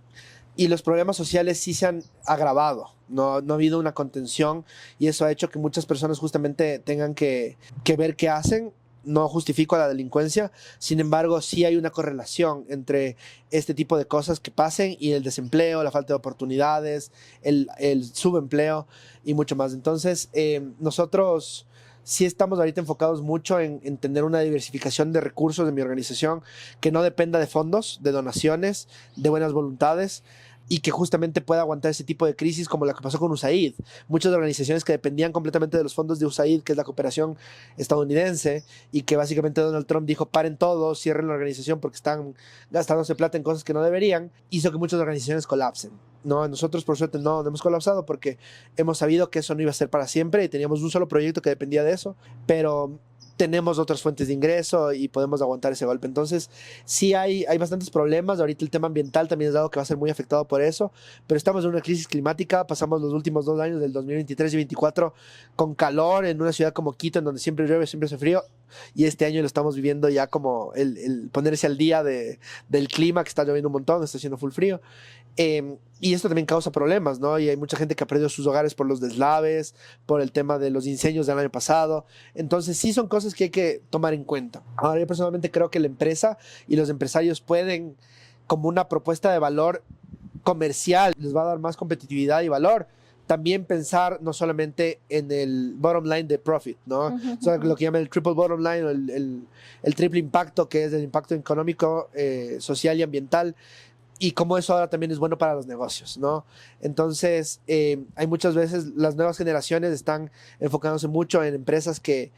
los problemas sociales sí se han agravado. No ha habido una contención y eso ha hecho que muchas personas justamente tengan que ver qué hacen. No justifico la delincuencia, sin embargo, sí hay una correlación entre este tipo de cosas que pasen y el desempleo, la falta de oportunidades, el subempleo y mucho más. Entonces, nosotros sí estamos ahorita enfocados mucho en tener una diversificación de recursos de mi organización que no dependa de fondos, de donaciones, de buenas voluntades, y que justamente pueda aguantar ese tipo de crisis como la que pasó con USAID. Muchas organizaciones que dependían completamente de los fondos de USAID, que es la cooperación estadounidense, y que básicamente Donald Trump dijo, paren todo, cierren la organización porque están gastándose plata en cosas que no deberían, hizo que muchas organizaciones colapsen. No, nosotros por suerte no hemos colapsado porque hemos sabido que eso no iba a ser para siempre y teníamos un solo proyecto que dependía de eso, pero tenemos otras fuentes de ingreso y podemos aguantar ese golpe. Entonces, sí hay bastantes problemas. Ahorita el tema ambiental también es dado que va a ser muy afectado por eso, pero estamos en una crisis climática. Pasamos los últimos 2 años, del 2023 y 2024, con calor en una ciudad como Quito, en donde siempre llueve, siempre hace frío. Y este año lo estamos viviendo ya como el ponerse al día del clima, que está lloviendo un montón, está haciendo full frío. Y esto también causa problemas, ¿no? Y hay mucha gente que ha perdido sus hogares por los deslaves, por el tema de los incendios del año pasado. Entonces sí son cosas que hay que tomar en cuenta. Ahora yo personalmente creo que la empresa y los empresarios pueden, como una propuesta de valor, comercial les va a dar más competitividad y valor, también pensar no solamente en el bottom line de profit, ¿no? O sea, lo que llaman el triple bottom line o el triple impacto, que es el impacto económico, social y ambiental, y cómo eso ahora también es bueno para los negocios, ¿no? Entonces, hay muchas veces las nuevas generaciones están enfocándose mucho en empresas que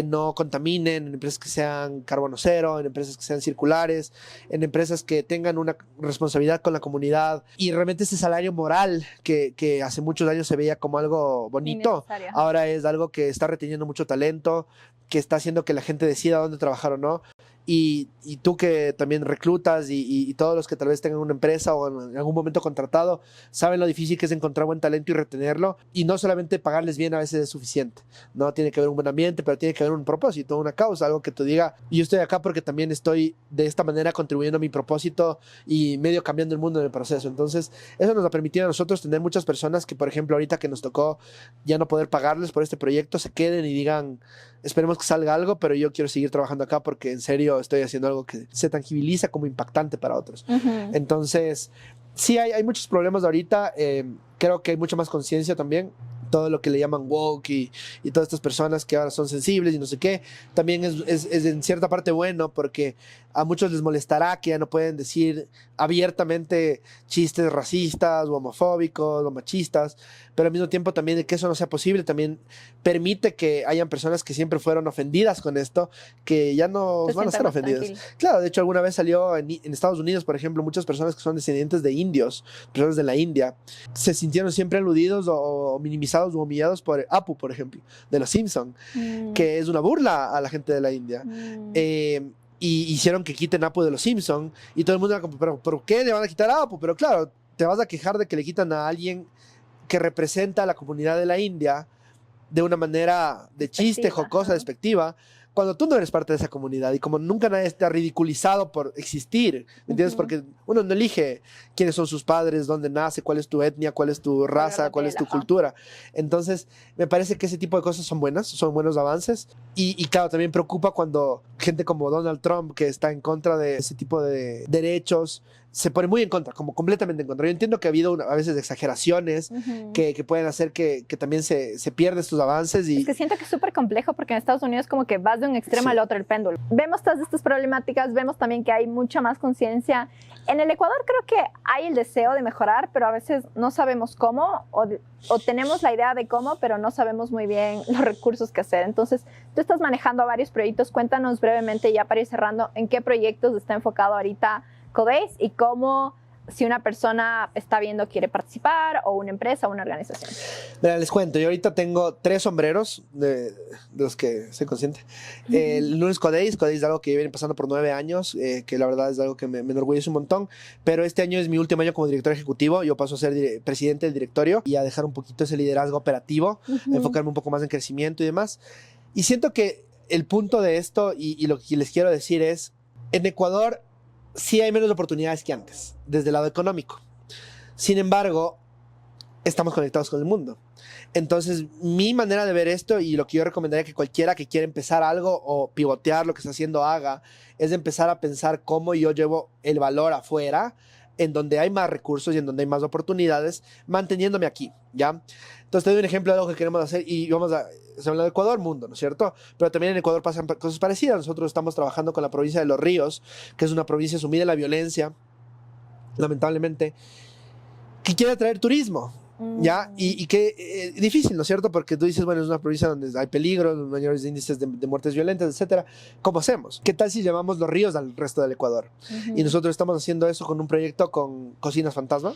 no contaminen, en empresas que sean carbono cero, en empresas que sean circulares, en empresas que tengan una responsabilidad con la comunidad. Y realmente ese salario moral que hace muchos años se veía como algo bonito, ahora es algo que está reteniendo mucho talento, que está haciendo que la gente decida dónde trabajar o no. Y tú que también reclutas y todos los que tal vez tengan una empresa o en algún momento contratado, saben lo difícil que es encontrar buen talento y retenerlo. Y no solamente pagarles bien a veces es suficiente, ¿no? Tiene que haber un buen ambiente, pero tiene que haber un propósito, una causa, algo que tú diga, yo estoy acá porque también estoy de esta manera contribuyendo a mi propósito y medio cambiando el mundo en el proceso. Entonces, eso nos ha permitido a nosotros tener muchas personas que, por ejemplo, ahorita que nos tocó ya no poder pagarles por este proyecto, se queden y digan, esperemos que salga algo, pero yo quiero seguir trabajando acá porque en serio estoy haciendo algo que se tangibiliza como impactante para otros. Entonces, sí hay muchos problemas ahorita. Creo que hay mucha más conciencia también. Todo lo que le llaman woke y todas estas personas que ahora son sensibles y no sé qué, también es en cierta parte bueno, porque a muchos les molestará que ya no pueden decir abiertamente chistes racistas o homofóbicos o machistas, pero al mismo tiempo también de que eso no sea posible, también permite que hayan personas que siempre fueron ofendidas con esto, que ya no van a ser ofendidas. Tranquilo. Claro, de hecho alguna vez salió en Estados Unidos, por ejemplo, muchas personas que son descendientes de indios, personas de la India, se sintieron siempre aludidos o minimizados o humillados por Apu, por ejemplo, de los Simpson, que es una burla a la gente de la India. Y hicieron que quiten Apu de los Simpson y todo el mundo era como, pero ¿por qué le van a quitar a Apu? Pero claro, te vas a quejar de que le quitan a alguien que representa a la comunidad de la India de una manera de chiste, jocosa, despectiva, cuando tú no eres parte de esa comunidad y como nunca nadie te ha ridiculizado por existir, ¿me entiendes? Porque uno no elige quiénes son sus padres, dónde nace, cuál es tu etnia, cuál es tu raza, cuál es tu cultura. Entonces, me parece que ese tipo de cosas son buenas, son buenos avances. Y claro, también preocupa cuando gente como Donald Trump, que está en contra de ese tipo de derechos, se pone muy en contra, como completamente en contra. Yo entiendo que ha habido a veces exageraciones que pueden hacer que también se pierdan estos avances. Es que siento que es súper complejo porque en Estados Unidos como que vas de un extremo al otro el péndulo. Vemos todas estas problemáticas, vemos también que hay mucha más conciencia. En el Ecuador creo que hay el deseo de mejorar, pero a veces no sabemos cómo o tenemos la idea de cómo, pero no sabemos muy bien los recursos que hacer. Entonces, tú estás manejando varios proyectos. Cuéntanos brevemente, ya para ir cerrando, en qué proyectos está enfocado ahorita Codase y cómo, si una persona está viendo, quiere participar, o una empresa o una organización. Mira, les cuento, yo ahorita tengo 3 sombreros de los que soy consciente. El uno es Codase es algo que viene pasando por 9 años, que la verdad es algo que me enorgullece un montón, pero este año es mi último año como director ejecutivo. Yo paso a ser presidente del directorio y a dejar un poquito ese liderazgo operativo, a enfocarme un poco más en crecimiento y demás. Y siento que el punto de esto y lo que les quiero decir es, en Ecuador sí hay menos oportunidades que antes, desde el lado económico. Sin embargo, estamos conectados con el mundo. Entonces, mi manera de ver esto y lo que yo recomendaría que cualquiera que quiera empezar algo o pivotear lo que está haciendo haga, es de empezar a pensar cómo yo llevo el valor afuera, en donde hay más recursos y en donde hay más oportunidades, manteniéndome aquí, ¿ya? Entonces, te doy un ejemplo de algo que queremos hacer y vamos a... Se habla de Ecuador, mundo, ¿no es cierto? Pero también en Ecuador pasan cosas parecidas. Nosotros estamos trabajando con la provincia de Los Ríos, que es una provincia sumida en la violencia, lamentablemente, que quiere atraer turismo, ¿ya? Y que difícil, ¿no es cierto? Porque tú dices, bueno, es una provincia donde hay peligro, mayores índices de muertes violentas, etcétera. ¿Cómo hacemos? ¿Qué tal si llevamos Los Ríos al resto del Ecuador? Y nosotros estamos haciendo eso con un proyecto con Cocinas Fantasma,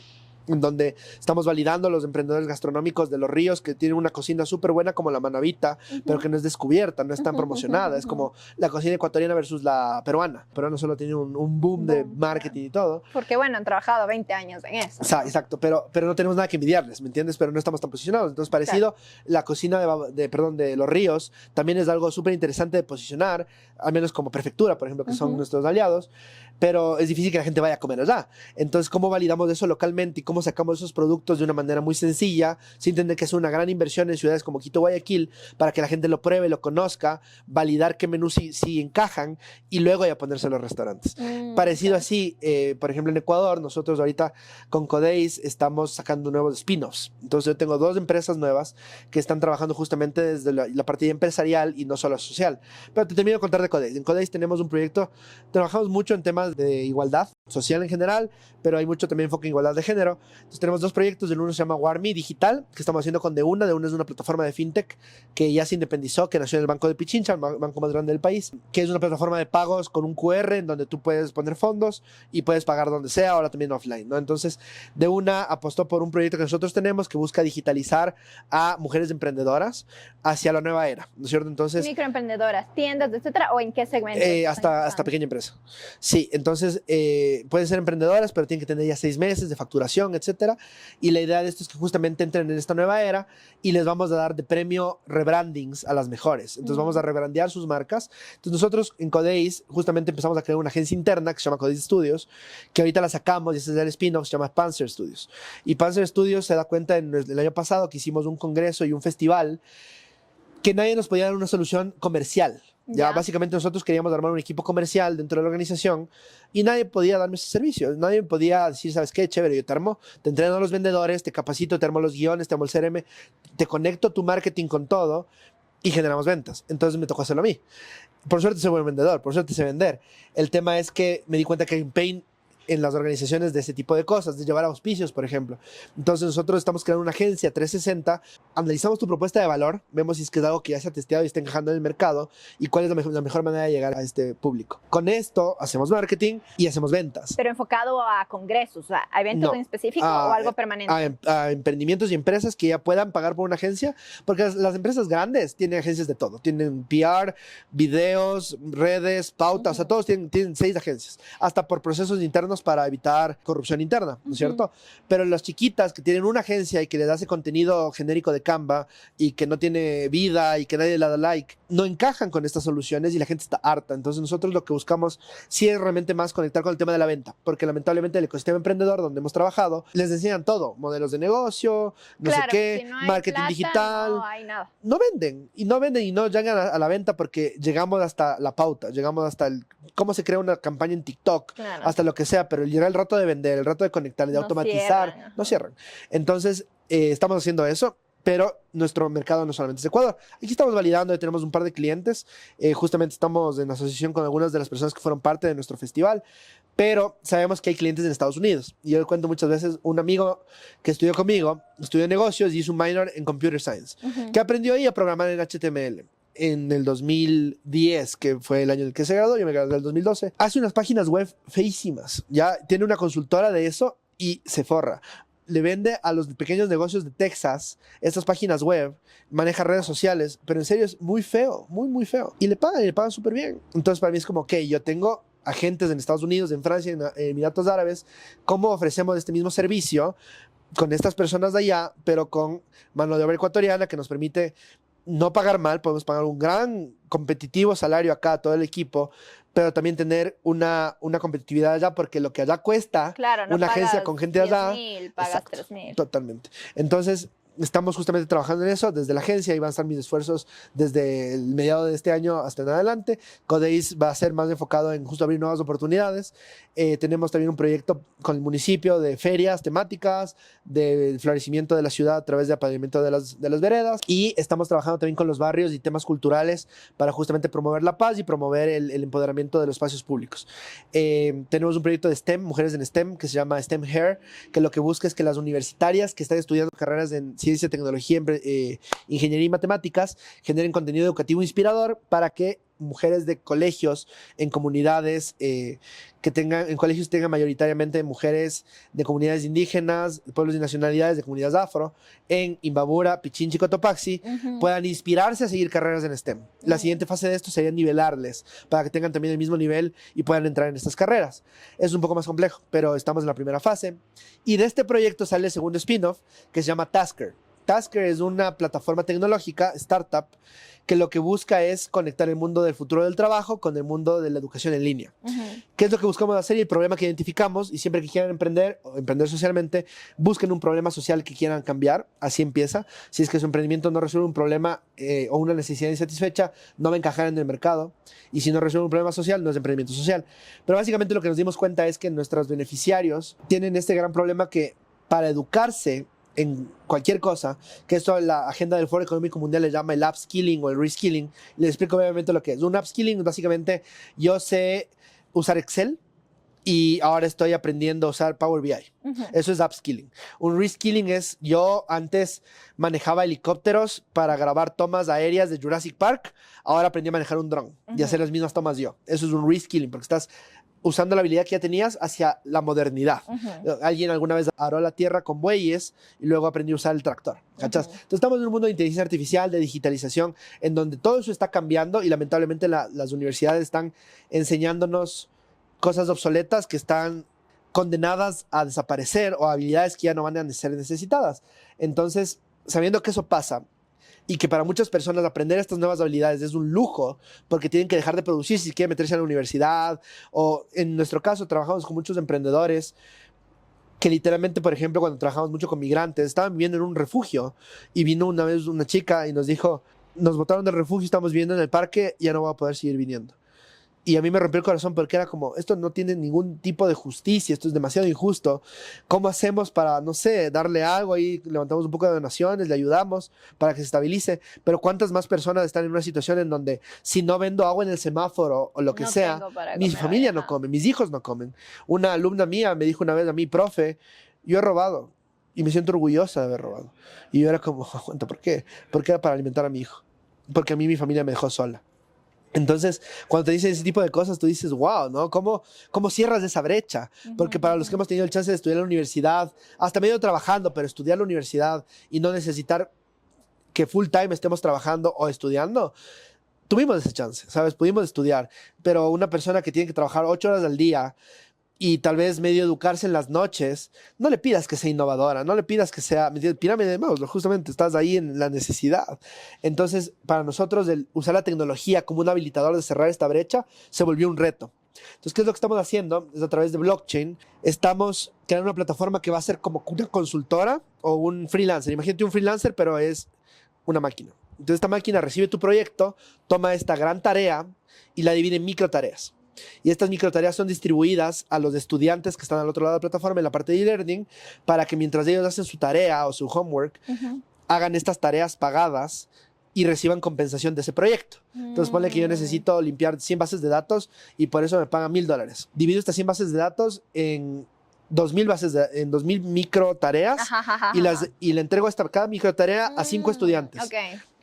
en donde estamos validando los emprendedores gastronómicos de Los Ríos que tienen una cocina súper buena como la manavita, pero que no es descubierta, no es tan promocionada. Es como la cocina ecuatoriana versus la peruana. Peruana solo tiene un boom de marketing y todo. Porque bueno, han trabajado 20 años en eso. O sea, exacto, pero no tenemos nada que envidiarles, ¿me entiendes? Pero no estamos tan posicionados. Entonces, parecido, claro, la cocina de Los Ríos también es algo súper interesante de posicionar, al menos como prefectura, por ejemplo, que son nuestros aliados, pero es difícil que la gente vaya a comer allá. Entonces, ¿cómo validamos eso localmente y cómo sacamos esos productos de una manera muy sencilla, sin tener que hacer una gran inversión en ciudades como Quito, Guayaquil, para que la gente lo pruebe, lo conozca, validar qué menús sí encajan y luego ya ponerse en los restaurantes. Parecido así, por ejemplo, en Ecuador, nosotros ahorita con Codeis estamos sacando nuevos spin-offs. Entonces yo tengo 2 empresas nuevas que están trabajando justamente desde la parte empresarial y no solo social. Pero te termino de contar de Codeis. En Codeis tenemos un proyecto, trabajamos mucho en temas de igualdad social en general, pero hay mucho también enfoque en igualdad de género. Entonces tenemos 2 proyectos, el uno se llama Warmi Digital, que estamos haciendo con De Una es una plataforma de fintech que ya se independizó, que nació en el Banco de Pichincha, el banco más grande del país, que es una plataforma de pagos con un QR en donde tú puedes poner fondos y puedes pagar donde sea, ahora también offline, ¿no? Entonces De Una apostó por un proyecto que nosotros tenemos que busca digitalizar a mujeres emprendedoras hacia la nueva era, ¿no es cierto? Entonces, microemprendedoras, tiendas, etcétera, ¿o en qué segmento? Hasta pequeña empresa. Sí, entonces pueden ser emprendedoras, pero tienen que tener ya 6 meses de facturación, etcétera. Y la idea de esto es que justamente entren en esta nueva era y les vamos a dar de premio rebrandings a las mejores. Entonces vamos a rebrandear sus marcas. Entonces nosotros en Codeis justamente empezamos a crear una agencia interna que se llama Codeis Studios, que ahorita la sacamos y ese es el spin-off, se llama Panzer Studios. Y Panzer Studios se da cuenta el año pasado que hicimos un congreso y un festival que nadie nos podía dar una solución comercial. Ya, básicamente nosotros queríamos armar un equipo comercial dentro de la organización y nadie podía darme ese servicio. Nadie podía decir, ¿sabes qué? Chévere, yo te armo, te entreno a los vendedores, te capacito, te armo los guiones, te armo el CRM, te conecto tu marketing con todo y generamos ventas. Entonces me tocó hacerlo a mí. Por suerte soy buen vendedor, por suerte sé vender. El tema es que me di cuenta que hay un pain en las organizaciones de ese tipo de cosas, de llevar auspicios, por ejemplo. Entonces nosotros estamos creando una agencia 360, analizamos tu propuesta de valor, vemos si es que es algo que ya se ha testeado y está encajando en el mercado y cuál es la mejor manera de llegar a este público. Con esto hacemos marketing y hacemos ventas. Pero enfocado a congresos, a eventos en específico o algo permanente. A emprendimientos y empresas que ya puedan pagar por una agencia, porque las empresas grandes tienen agencias de todo, tienen PR, videos, redes, pautas, o sea, todos tienen 6 agencias, hasta por procesos internos para evitar corrupción interna, ¿no es cierto? Pero las chiquitas que tienen una agencia y que les hace contenido genérico de Canva y que no tiene vida y que nadie le da like, no encajan con estas soluciones y la gente está harta. Entonces nosotros lo que buscamos sí es realmente más conectar con el tema de la venta, porque lamentablemente el ecosistema emprendedor donde hemos trabajado les enseñan todo, modelos de negocio, sé qué, si no hay marketing plata, digital. No hay nada. No venden y no llegan a la venta porque llegamos hasta la pauta, llegamos hasta cómo se crea una campaña en TikTok, hasta lo que sea, pero llega el rato de vender, el rato de conectar, de automatizar, no cierran. Entonces, estamos haciendo eso, pero nuestro mercado no solamente es Ecuador. Aquí estamos validando, tenemos un par de clientes, justamente estamos en asociación con algunas de las personas que fueron parte de nuestro festival, pero sabemos que hay clientes en Estados Unidos. Y yo cuento muchas veces, un amigo que estudió conmigo, estudió negocios y hizo un minor en Computer Science, que aprendió ahí a programar en HTML. En el 2010, que fue el año en el que se graduó, yo me gradué en el 2012, hace unas páginas web feísimas, ya tiene una consultora de eso y se forra. Le vende a los pequeños negocios de Texas estas páginas web, maneja redes sociales, pero en serio es muy feo, muy feo. Y le pagan súper bien. Entonces para mí es como, ok, yo tengo agentes en Estados Unidos, en Francia, en Emiratos Árabes, ¿cómo ofrecemos este mismo servicio con estas personas de allá, pero con mano de obra ecuatoriana que nos permite no pagar mal? Podemos pagar un gran competitivo salario acá a todo el equipo, pero también tener una competitividad allá, porque lo que allá cuesta, no una agencia con gente allá, 10,000, pagas 3,000. Totalmente. Entonces, estamos justamente trabajando en eso desde la agencia y van a estar mis esfuerzos desde el mediado de este año hasta en adelante. Codeis va a ser más enfocado en justo abrir nuevas oportunidades. Tenemos también un proyecto con el municipio de ferias temáticas, del florecimiento de la ciudad a través de apadrinamiento de las veredas, y estamos trabajando también con los barrios y temas culturales para justamente promover la paz y promover el empoderamiento de los espacios públicos. Tenemos un proyecto de STEM, mujeres en STEM, que se llama STEM Hair, que lo que busca es que las universitarias que están estudiando carreras en ciencia, tecnología, ingeniería y matemáticas generen contenido educativo inspirador para que mujeres de colegios en comunidades en colegios tengan mayoritariamente mujeres de comunidades indígenas, de pueblos y nacionalidades, de comunidades afro, en Imbabura, Pichincha y Cotopaxi, puedan inspirarse a seguir carreras en STEM. La siguiente fase de esto sería nivelarles para que tengan también el mismo nivel y puedan entrar en estas carreras. Es un poco más complejo, pero estamos en la primera fase. Y de este proyecto sale el segundo spin-off, que se llama Tasker. Tasker es una plataforma tecnológica, startup, que lo que busca es conectar el mundo del futuro del trabajo con el mundo de la educación en línea. ¿Qué es lo que buscamos hacer? Y el problema que identificamos, y siempre que quieran emprender o emprender socialmente, busquen un problema social que quieran cambiar. Así empieza. Si es que su emprendimiento no resuelve un problema o una necesidad insatisfecha, no va a encajar en el mercado. Y si no resuelve un problema social, no es emprendimiento social. Pero básicamente lo que nos dimos cuenta es que nuestros beneficiarios tienen este gran problema que para educarse en cualquier cosa, que esto la agenda del Foro Económico Mundial le llama el upskilling o el reskilling. Les explico brevemente lo que es. Un upskilling, básicamente, yo sé usar Excel y ahora estoy aprendiendo a usar Power BI. Eso es upskilling. Un reskilling es, yo antes manejaba helicópteros para grabar tomas aéreas de Jurassic Park, ahora aprendí a manejar un dron y hacer las mismas tomas yo. Eso es un reskilling, porque estás usando la habilidad que ya tenías hacia la modernidad. Alguien alguna vez aró la tierra con bueyes y luego aprendió a usar el tractor. ¿Cachas? Entonces estamos en un mundo de inteligencia artificial, de digitalización, en donde todo eso está cambiando y lamentablemente las universidades están enseñándonos cosas obsoletas que están condenadas a desaparecer o habilidades que ya no van a ser necesitadas. Entonces, sabiendo que eso pasa, y que para muchas personas aprender estas nuevas habilidades es un lujo porque tienen que dejar de producir si quieren meterse a la universidad, o en nuestro caso trabajamos con muchos emprendedores que literalmente, por ejemplo, cuando trabajamos mucho con migrantes, estaban viviendo en un refugio y vino una vez una chica y nos dijo, nos botaron del refugio, estamos viviendo en el parque, ya no voy a poder seguir viniendo. Y a mí me rompió el corazón porque era como, esto no tiene ningún tipo de justicia, esto es demasiado injusto. ¿Cómo hacemos para, no sé, darle algo ahí? Levantamos un poco de donaciones, le ayudamos para que se estabilice. Pero ¿cuántas más personas están en una situación en donde si no vendo agua en el semáforo o lo que sea, mi familia no come, mis hijos no comen? Una alumna mía me dijo una vez a mí, profe, yo he robado y me siento orgullosa de haber robado. Y yo era como, aguanta, ¿por qué? Porque era para alimentar a mi hijo. Porque a mí mi familia me dejó sola. Entonces, cuando te dicen ese tipo de cosas, tú dices, wow, ¿no? ¿Cómo cierras esa brecha? Porque para los que hemos tenido el chance de estudiar en la universidad, hasta medio trabajando, pero estudiar en la universidad y no necesitar que full time estemos trabajando o estudiando, tuvimos ese chance, ¿sabes? Pudimos estudiar, pero una persona que tiene que trabajar 8 horas al día y tal vez medio educarse en las noches, no le pidas que sea innovadora, no le pidas que sea pirámide de Maslow, justamente estás ahí en la necesidad. Entonces, para nosotros, el usar la tecnología como un habilitador de cerrar esta brecha se volvió un reto. Entonces, ¿qué es lo que estamos haciendo? Es a través de blockchain, estamos creando una plataforma que va a ser como una consultora o un freelancer. Imagínate un freelancer, pero es una máquina. Entonces, esta máquina recibe tu proyecto, toma esta gran tarea y la divide en micro tareas. Y estas microtareas son distribuidas a los estudiantes que están al otro lado de la plataforma en la parte de e-learning para que mientras ellos hacen su tarea o su homework, hagan estas tareas pagadas y reciban compensación de ese proyecto. Entonces ponle que yo necesito limpiar 100 bases de datos y por eso me pagan $1,000. Divido estas 100 bases de datos en 2,000 micro tareas y le entrego cada micro tarea a 5 estudiantes.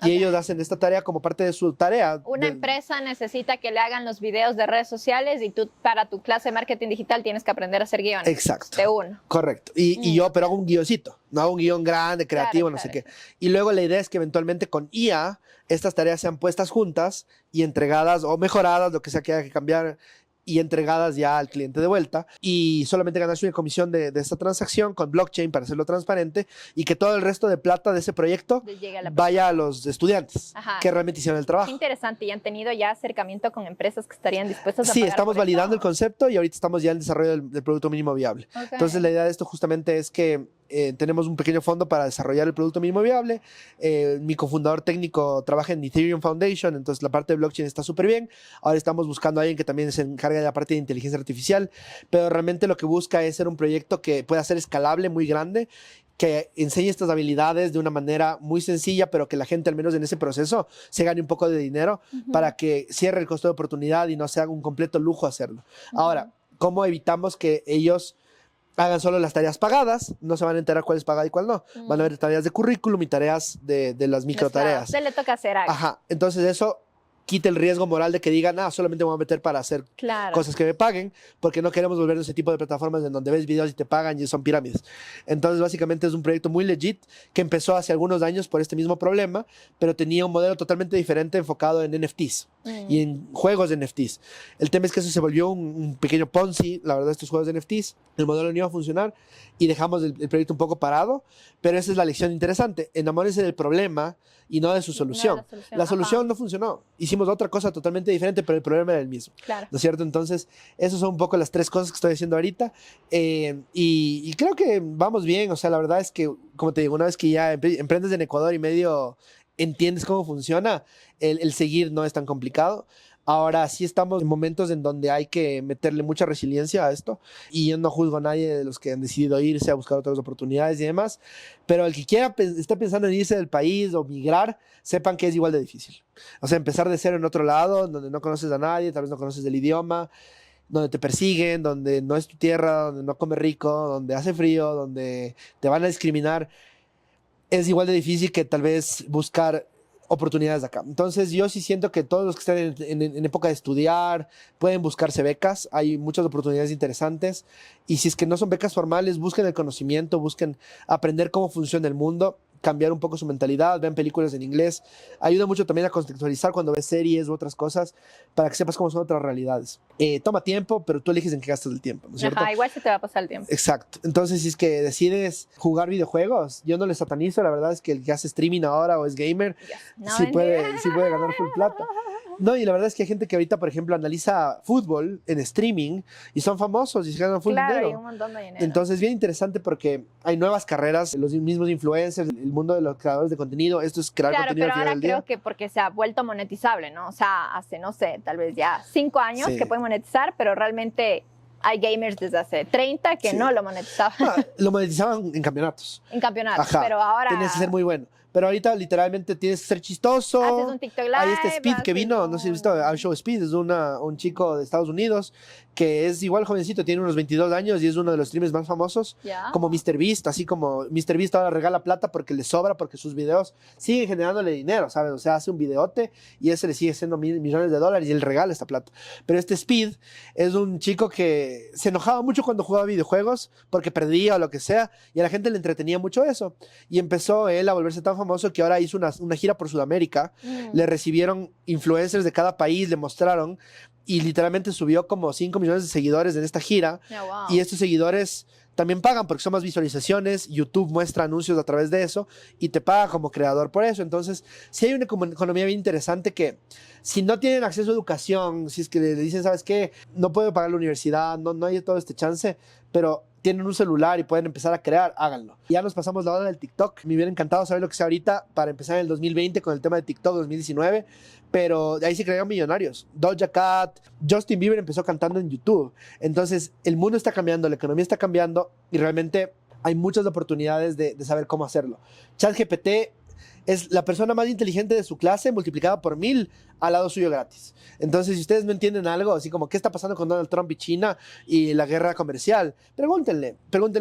Y ellos hacen esta tarea como parte de su tarea. Una empresa necesita que le hagan los videos de redes sociales y tú para tu clase de marketing digital tienes que aprender a hacer guiones. Exacto. De uno. Correcto. Y yo, pero hago un guioncito, no hago un guión grande, creativo, no sé qué. Y luego la idea es que eventualmente con IA estas tareas sean puestas juntas y entregadas o mejoradas, lo que sea que haya que cambiar, y entregadas ya al cliente de vuelta, y solamente ganarse una comisión de esta transacción con blockchain para hacerlo transparente y que todo el resto de plata de ese proyecto vaya a los estudiantes que realmente hicieron el trabajo. Qué interesante. ¿Y han tenido ya acercamiento con empresas que estarían dispuestas a Sí, pagar estamos por validando el esto? concepto y ahorita estamos ya en el desarrollo del producto mínimo viable. Entonces la idea de esto justamente es que tenemos un pequeño fondo para desarrollar el producto mínimo viable. Mi cofundador técnico trabaja en Ethereum Foundation, entonces la parte de blockchain está súper bien. Ahora estamos buscando a alguien que también se encargue de la parte de inteligencia artificial, pero realmente lo que busca es ser un proyecto que pueda ser escalable, muy grande, que enseñe estas habilidades de una manera muy sencilla, pero que la gente, al menos en ese proceso, se gane un poco de dinero para que cierre el costo de oportunidad y no sea un completo lujo hacerlo. Ahora, ¿cómo evitamos que ellos hagan solo las tareas pagadas? No se van a enterar cuál es pagada y cuál no. Van a ver tareas de currículum y tareas de las microtareas. Se le toca hacer algo. Ajá. Entonces eso quite el riesgo moral de que digan, solamente me voy a meter para hacer cosas que me paguen, porque no queremos volver a ese tipo de plataformas en donde ves videos y te pagan y son pirámides. Entonces, básicamente es un proyecto muy legit que empezó hace algunos años por este mismo problema, pero tenía un modelo totalmente diferente enfocado en NFTs y en juegos de NFTs. El tema es que eso se volvió un pequeño Ponzi, la verdad, estos juegos de NFTs. El modelo no iba a funcionar y dejamos el proyecto un poco parado, pero esa es la lección interesante. Enamórense del problema y no de su solución. La solución no funcionó. Hicimos otra cosa totalmente diferente, pero el problema era el mismo. ¿No es cierto? Entonces, esas son un poco las 3 cosas que estoy haciendo ahorita. Y creo que vamos bien. O sea, la verdad es que, como te digo, una vez que ya emprendes en Ecuador y medio entiendes cómo funciona, el seguir no es tan complicado. Ahora sí estamos en momentos en donde hay que meterle mucha resiliencia a esto, y yo no juzgo a nadie de los que han decidido irse a buscar otras oportunidades y demás, pero el que quiera, esté pensando en irse del país o migrar, sepan que es igual de difícil. O sea, empezar de cero en otro lado, donde no conoces a nadie, tal vez no conoces el idioma, donde te persiguen, donde no es tu tierra, donde no comes rico, donde hace frío, donde te van a discriminar, es igual de difícil que tal vez buscar oportunidades de acá. Entonces yo sí siento que todos los que están en época de estudiar pueden buscarse becas, hay muchas oportunidades interesantes, y si es que no son becas formales, busquen el conocimiento, busquen aprender cómo funciona el mundo, cambiar un poco su mentalidad, vean películas en inglés, ayuda mucho también a contextualizar cuando ves series u otras cosas, para que sepas cómo son otras realidades. Toma tiempo, pero tú eliges en qué gastas el tiempo, ¿no es cierto? Igual se te va a pasar el tiempo. Exacto. Entonces, si es que decides jugar videojuegos, yo no les satanizo, la verdad es que el que hace streaming ahora o es gamer, sí puede ganar full plata. No, y la verdad es que hay gente que ahorita, por ejemplo, analiza fútbol en streaming y son famosos y se ganan full dinero. Y un montón de dinero. Entonces, bien interesante porque hay nuevas carreras, los mismos influencers, el mundo de los creadores de contenido, esto es crear contenido al final del día. Pero ahora creo que porque se ha vuelto monetizable, ¿no? O sea, hace, no sé, tal vez ya 5 años que pueden monetizar, pero realmente hay gamers desde hace 30 que no lo monetizaban. Lo monetizaban en campeonatos. En campeonatos, Ajá, pero ahora... tenías que ser muy bueno. Pero ahorita literalmente tienes que ser chistoso. Haces un TikTok live. Hay este Speed que vino, no sé si has visto, Al Show Speed, es un chico de Estados Unidos que es igual jovencito, tiene unos 22 años y es uno de los streamers más famosos, como MrBeast, así como MrBeast ahora regala plata porque le sobra, porque sus videos siguen generándole dinero, ¿sabes? O sea, hace un videote y ese le sigue siendo millones de dólares y él regala esta plata. Pero este Speed es un chico que se enojaba mucho cuando jugaba videojuegos porque perdía o lo que sea, y a la gente le entretenía mucho eso. Y empezó él a volverse tan famoso que ahora hizo una gira por Sudamérica, le recibieron influencers de cada país, le mostraron, y literalmente subió como 5 millones de seguidores en esta gira. Y estos seguidores también pagan porque son más visualizaciones, YouTube muestra anuncios a través de eso y te paga como creador por eso. Entonces, sí hay una economía bien interesante que, si no tienen acceso a educación, si es que le dicen, ¿sabes qué? No puedo pagar la universidad, no hay todo este chance, pero tienen un celular y pueden empezar a crear, háganlo. Ya nos pasamos la hora del TikTok. Me hubiera encantado saber lo que sea ahorita para empezar en el 2020 con el tema de TikTok 2019, pero de ahí se crearon millonarios. Doja Cat, Justin Bieber empezó cantando en YouTube. Entonces, el mundo está cambiando, la economía está cambiando y realmente hay muchas oportunidades de saber cómo hacerlo. ChatGPT es la persona más inteligente de su clase multiplicada por 1000 al lado suyo gratis. Entonces, si ustedes no entienden algo, así como qué está pasando con Donald Trump y China y la guerra comercial, pregúntenle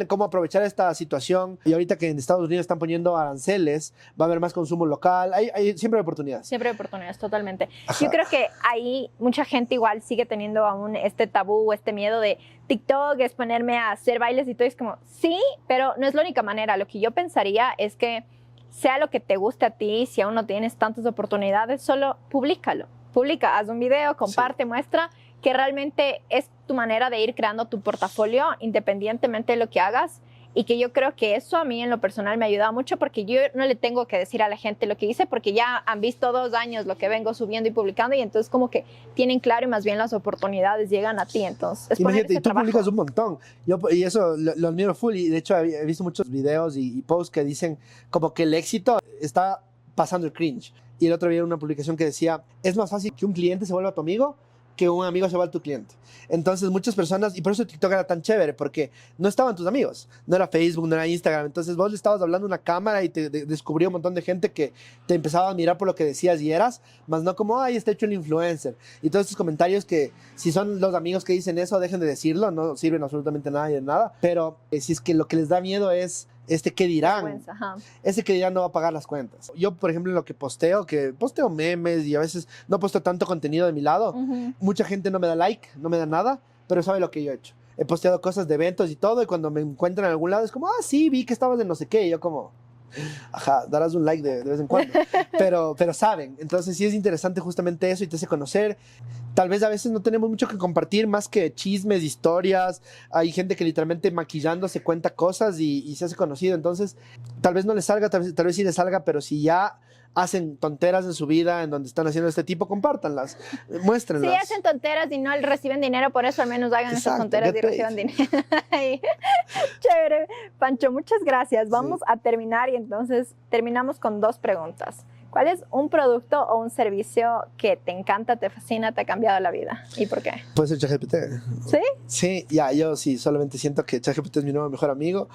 cómo aprovechar esta situación. Y ahorita que en Estados Unidos están poniendo aranceles, va a haber más consumo local, siempre hay oportunidades. Siempre hay oportunidades, totalmente. Ajá. Yo creo que ahí mucha gente igual sigue teniendo aún este tabú, este miedo de TikTok, es ponerme a hacer bailes y todo. Es como, sí, pero no es la única manera. Lo que yo pensaría es que sea lo que te guste a ti, si aún no tienes tantas oportunidades, solo públicalo. Publica, haz un video, comparte, muestra que realmente es tu manera de ir creando tu portafolio independientemente de lo que hagas, y que yo creo que eso a mí en lo personal me ha ayudado mucho, porque yo no le tengo que decir a la gente lo que hice, porque ya han visto 2 años lo que vengo subiendo y publicando, y entonces como que tienen claro y más bien las oportunidades llegan a ti. Entonces, imagínate, y tú publicas un montón. Y eso lo admiro full, y de hecho he visto muchos videos y posts que dicen como que el éxito está pasando el cringe. Y el otro día una publicación que decía, es más fácil que un cliente se vuelva tu amigo que un amigo se vuelva tu cliente. Entonces muchas personas, y por eso TikTok era tan chévere, porque no estaban tus amigos, no era Facebook, no era Instagram. Entonces vos le estabas hablando a una cámara y te descubrió un montón de gente que te empezaba a admirar por lo que decías y eras, más no como, ay, está hecho el influencer. Y todos estos comentarios que, si son los amigos que dicen eso, dejen de decirlo, no sirven absolutamente nada y de nada. Pero si es que lo que les da miedo es ¿qué dirán? Vergüenza, ajá. Ese que dirán no va a pagar las cuentas. Yo, por ejemplo, en lo que posteo memes y a veces no posteo tanto contenido de mi lado, mucha gente no me da like, no me da nada, pero sabe lo que yo he hecho. He posteado cosas de eventos y todo, y cuando me encuentran en algún lado es como, sí, vi que estabas de no sé qué, y yo como... Ajá, darás un like de vez en cuando, pero saben, entonces sí es interesante justamente eso y te hace conocer. Tal vez a veces no tenemos mucho que compartir más que chismes, historias. Hay gente que literalmente maquillando se cuenta cosas y se hace conocido, entonces tal vez no les salga, tal vez sí les salga, pero si ya hacen tonteras en su vida en donde están haciendo este tipo, compártanlas, muéstrenlas. Si hacen tonteras y no reciben dinero, por eso al menos hagan esas tonteras y reciban dinero. Chévere. Pancho, muchas gracias. Vamos a terminar y entonces terminamos con 2 preguntas. ¿Cuál es un producto o un servicio que te encanta, te fascina, te ha cambiado la vida? ¿Y por qué? Puede ser ChatGPT. ¿Sí? Sí, yo sí, solamente siento que ChatGPT es mi nuevo mejor amigo.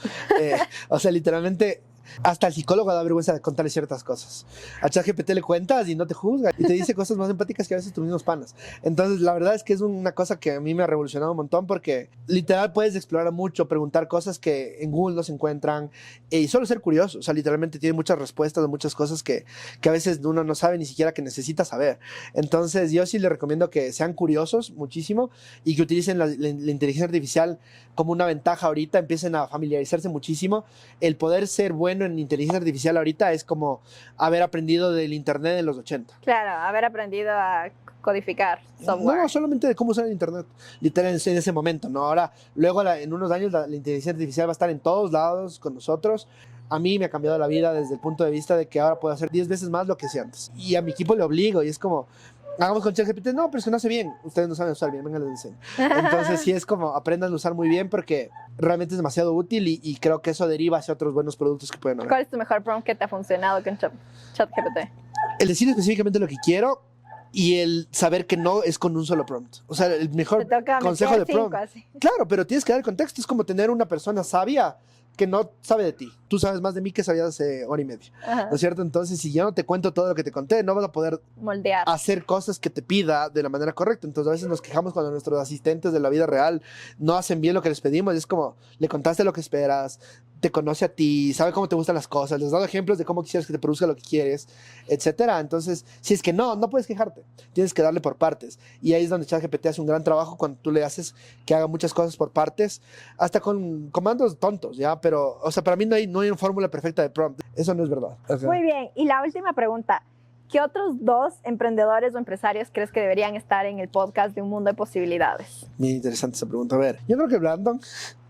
O sea, literalmente... Hasta el psicólogo da vergüenza de contarle ciertas cosas. A ChatGPT le cuentas y no te juzga y te dice cosas más empáticas que a veces tus mismos panas. Entonces, la verdad es que es una cosa que a mí me ha revolucionado un montón porque literal puedes explorar mucho, preguntar cosas que en Google no se encuentran y solo ser curioso. O sea, literalmente tiene muchas respuestas de muchas cosas que a veces uno no sabe ni siquiera que necesita saber. Entonces, yo sí les recomiendo que sean curiosos muchísimo y que utilicen la inteligencia artificial como una ventaja ahorita, empiecen a familiarizarse muchísimo. El poder ser bueno en inteligencia artificial ahorita es como haber aprendido del internet en los 80. Claro, haber aprendido a codificar software. No, solamente de cómo usar el internet, literal en ese momento, ¿no? Ahora, luego en unos años la inteligencia artificial va a estar en todos lados con nosotros. A mí me ha cambiado la vida desde el punto de vista de que ahora puedo hacer 10 veces más lo que hacía antes. Y a mi equipo le obligo y es como... Hagamos con ChatGPT, no, pero es que no hace bien. Ustedes no saben usar bien, vengan, les enseño. Entonces sí es como aprendan a usar muy bien porque realmente es demasiado útil y creo que eso deriva hacia otros buenos productos que pueden haber. ¿Cuál es tu mejor prompt que te ha funcionado con ChatGPT? El decir específicamente lo que quiero y el saber que no es con un solo prompt. O sea, el mejor consejo de prompt. Claro, pero tienes que dar el contexto. Es como tener una persona sabia que no sabe de ti. Tú sabes más de mí que sabías hace hora y media. ¿No es cierto? Entonces, si yo no te cuento todo lo que te conté, no vas a poder moldear, hacer cosas que te pida de la manera correcta. Entonces, a veces nos quejamos cuando nuestros asistentes de la vida real no hacen bien lo que les pedimos. Y es como, le contaste lo que esperas, te conoce a ti, sabe cómo te gustan las cosas, les has dado ejemplos de cómo quisieras que te produzca lo que quieres, etcétera. Entonces, si es que no puedes quejarte. Tienes que darle por partes. Y ahí es donde ChatGPT hace un gran trabajo cuando tú le haces que haga muchas cosas por partes, hasta con comandos tontos, ¿ya? Pero, o sea, para mí no hay una fórmula perfecta de prompt. Eso no es verdad. Okay. Muy bien. Y la última pregunta. ¿Qué otros 2 emprendedores o empresarios crees que deberían estar en el podcast de Un Mundo de Posibilidades? Muy interesante esa pregunta. A ver, yo creo que Brandon...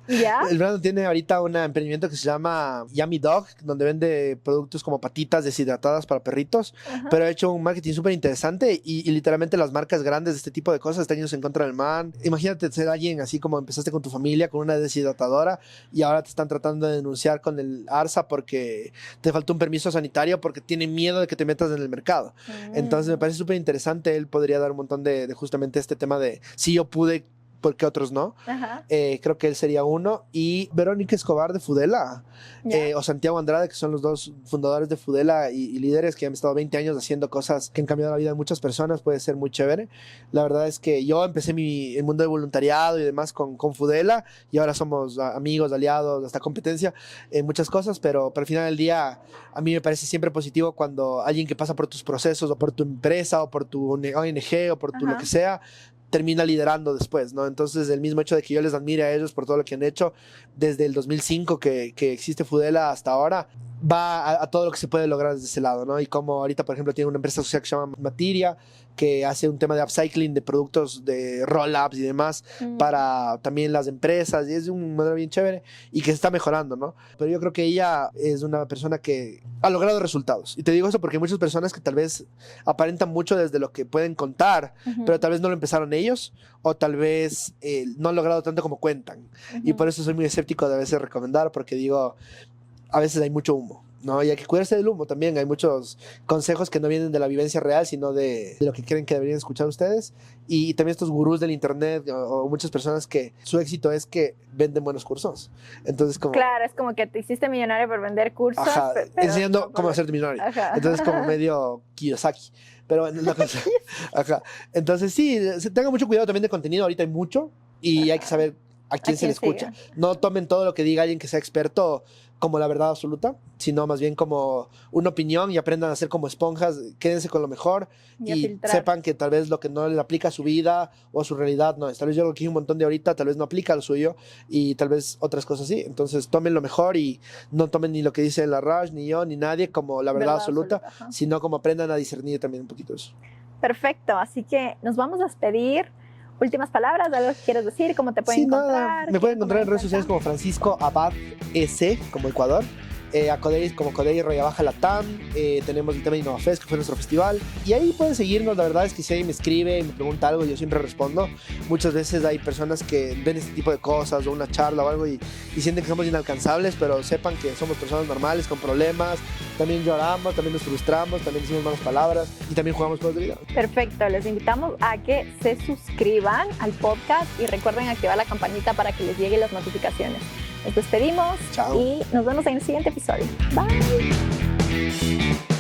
¿Ya? El Brandon tiene ahorita un emprendimiento que se llama Yummy Dog, donde vende productos como patitas deshidratadas para perritos, pero ha hecho un marketing súper interesante y literalmente las marcas grandes de este tipo de cosas están yéndose en contra del man. Imagínate ser alguien así como empezaste con tu familia, con una deshidratadora y ahora te están tratando de denunciar con el ARSA porque te faltó un permiso sanitario porque tienen miedo de que te metas en el mercado. Entonces me parece súper interesante. Él podría dar un montón de justamente este tema de si yo pude, porque otros no. Creo que él sería uno. Y Verónica Escobar de Fudela, o Santiago Andrade, que son los 2 fundadores de Fudela y líderes que han estado 20 años haciendo cosas que han cambiado la vida de muchas personas. Puede ser muy chévere. La verdad es que yo empecé el mundo de voluntariado y demás con Fudela y ahora somos amigos, aliados, hasta competencia en muchas cosas, pero al final del día a mí me parece siempre positivo cuando alguien que pasa por tus procesos o por tu empresa o por tu ONG o por tu lo que sea, termina liderando después, ¿no? Entonces, el mismo hecho de que yo les admire a ellos por todo lo que han hecho desde el 2005 que existe Fudela hasta ahora, va a todo lo que se puede lograr desde ese lado, ¿no? Y como ahorita, por ejemplo, tiene una empresa social que se llama Materia, que hace un tema de upcycling de productos de roll-ups y demás para también las empresas, y es un modelo bien chévere y que se está mejorando, ¿no? Pero yo creo que ella es una persona que ha logrado resultados. Y te digo eso porque hay muchas personas que tal vez aparentan mucho desde lo que pueden contar, pero tal vez no lo empezaron ellos o tal vez no han logrado tanto como cuentan. Y por eso soy muy escéptico de a veces recomendar, porque digo, a veces hay mucho humo, ¿no? Y hay que cuidarse del humo también. Hay muchos consejos que no vienen de la vivencia real, sino de lo que creen que deberían escuchar ustedes. Y también estos gurús del internet o muchas personas que su éxito es que venden buenos cursos. Entonces, como... Claro, es como que te hiciste millonario por vender cursos. Ajá, pero enseñando cómo hacerte millonario. Ajá. Entonces, como medio Kiyosaki. Pero bueno, es la cosa. Ajá. Entonces, sí, tengan mucho cuidado también de contenido. Ahorita hay mucho y hay que saber a quién se le escucha. Siga. No tomen todo lo que diga alguien que sea experto como la verdad absoluta, sino más bien como una opinión y aprendan a ser como esponjas, quédense con lo mejor y sepan que tal vez lo que no le aplica a su vida o a su realidad no es. Tal vez yo lo que dije un montón de ahorita, tal vez no aplica a lo suyo y tal vez otras cosas sí. Entonces tomen lo mejor y no tomen ni lo que dice la Raj, ni yo, ni nadie como la verdad absoluta, sino como aprendan a discernir también un poquito eso. Perfecto, así que nos vamos a despedir. Últimas palabras, algo que quieres decir, cómo te pueden encontrar. Nada. Me pueden encontrar en redes sociales como Francisco Abad EC, como Ecuador. A Codey como Codey _Latam. Tenemos el tema de InnovaFest, que fue nuestro festival. Y ahí pueden seguirnos. La verdad es que si alguien me escribe y me pregunta algo, yo siempre respondo. Muchas veces hay personas que ven este tipo de cosas o una charla o algo y sienten que somos inalcanzables, pero sepan que somos personas normales con problemas. También lloramos, también nos frustramos, también decimos malas palabras y también jugamos juegos de video. Perfecto, les invitamos a que se suscriban al podcast y recuerden activar la campanita para que les lleguen las notificaciones. Nos despedimos. Chao. Y nos vemos en el siguiente episodio. Bye.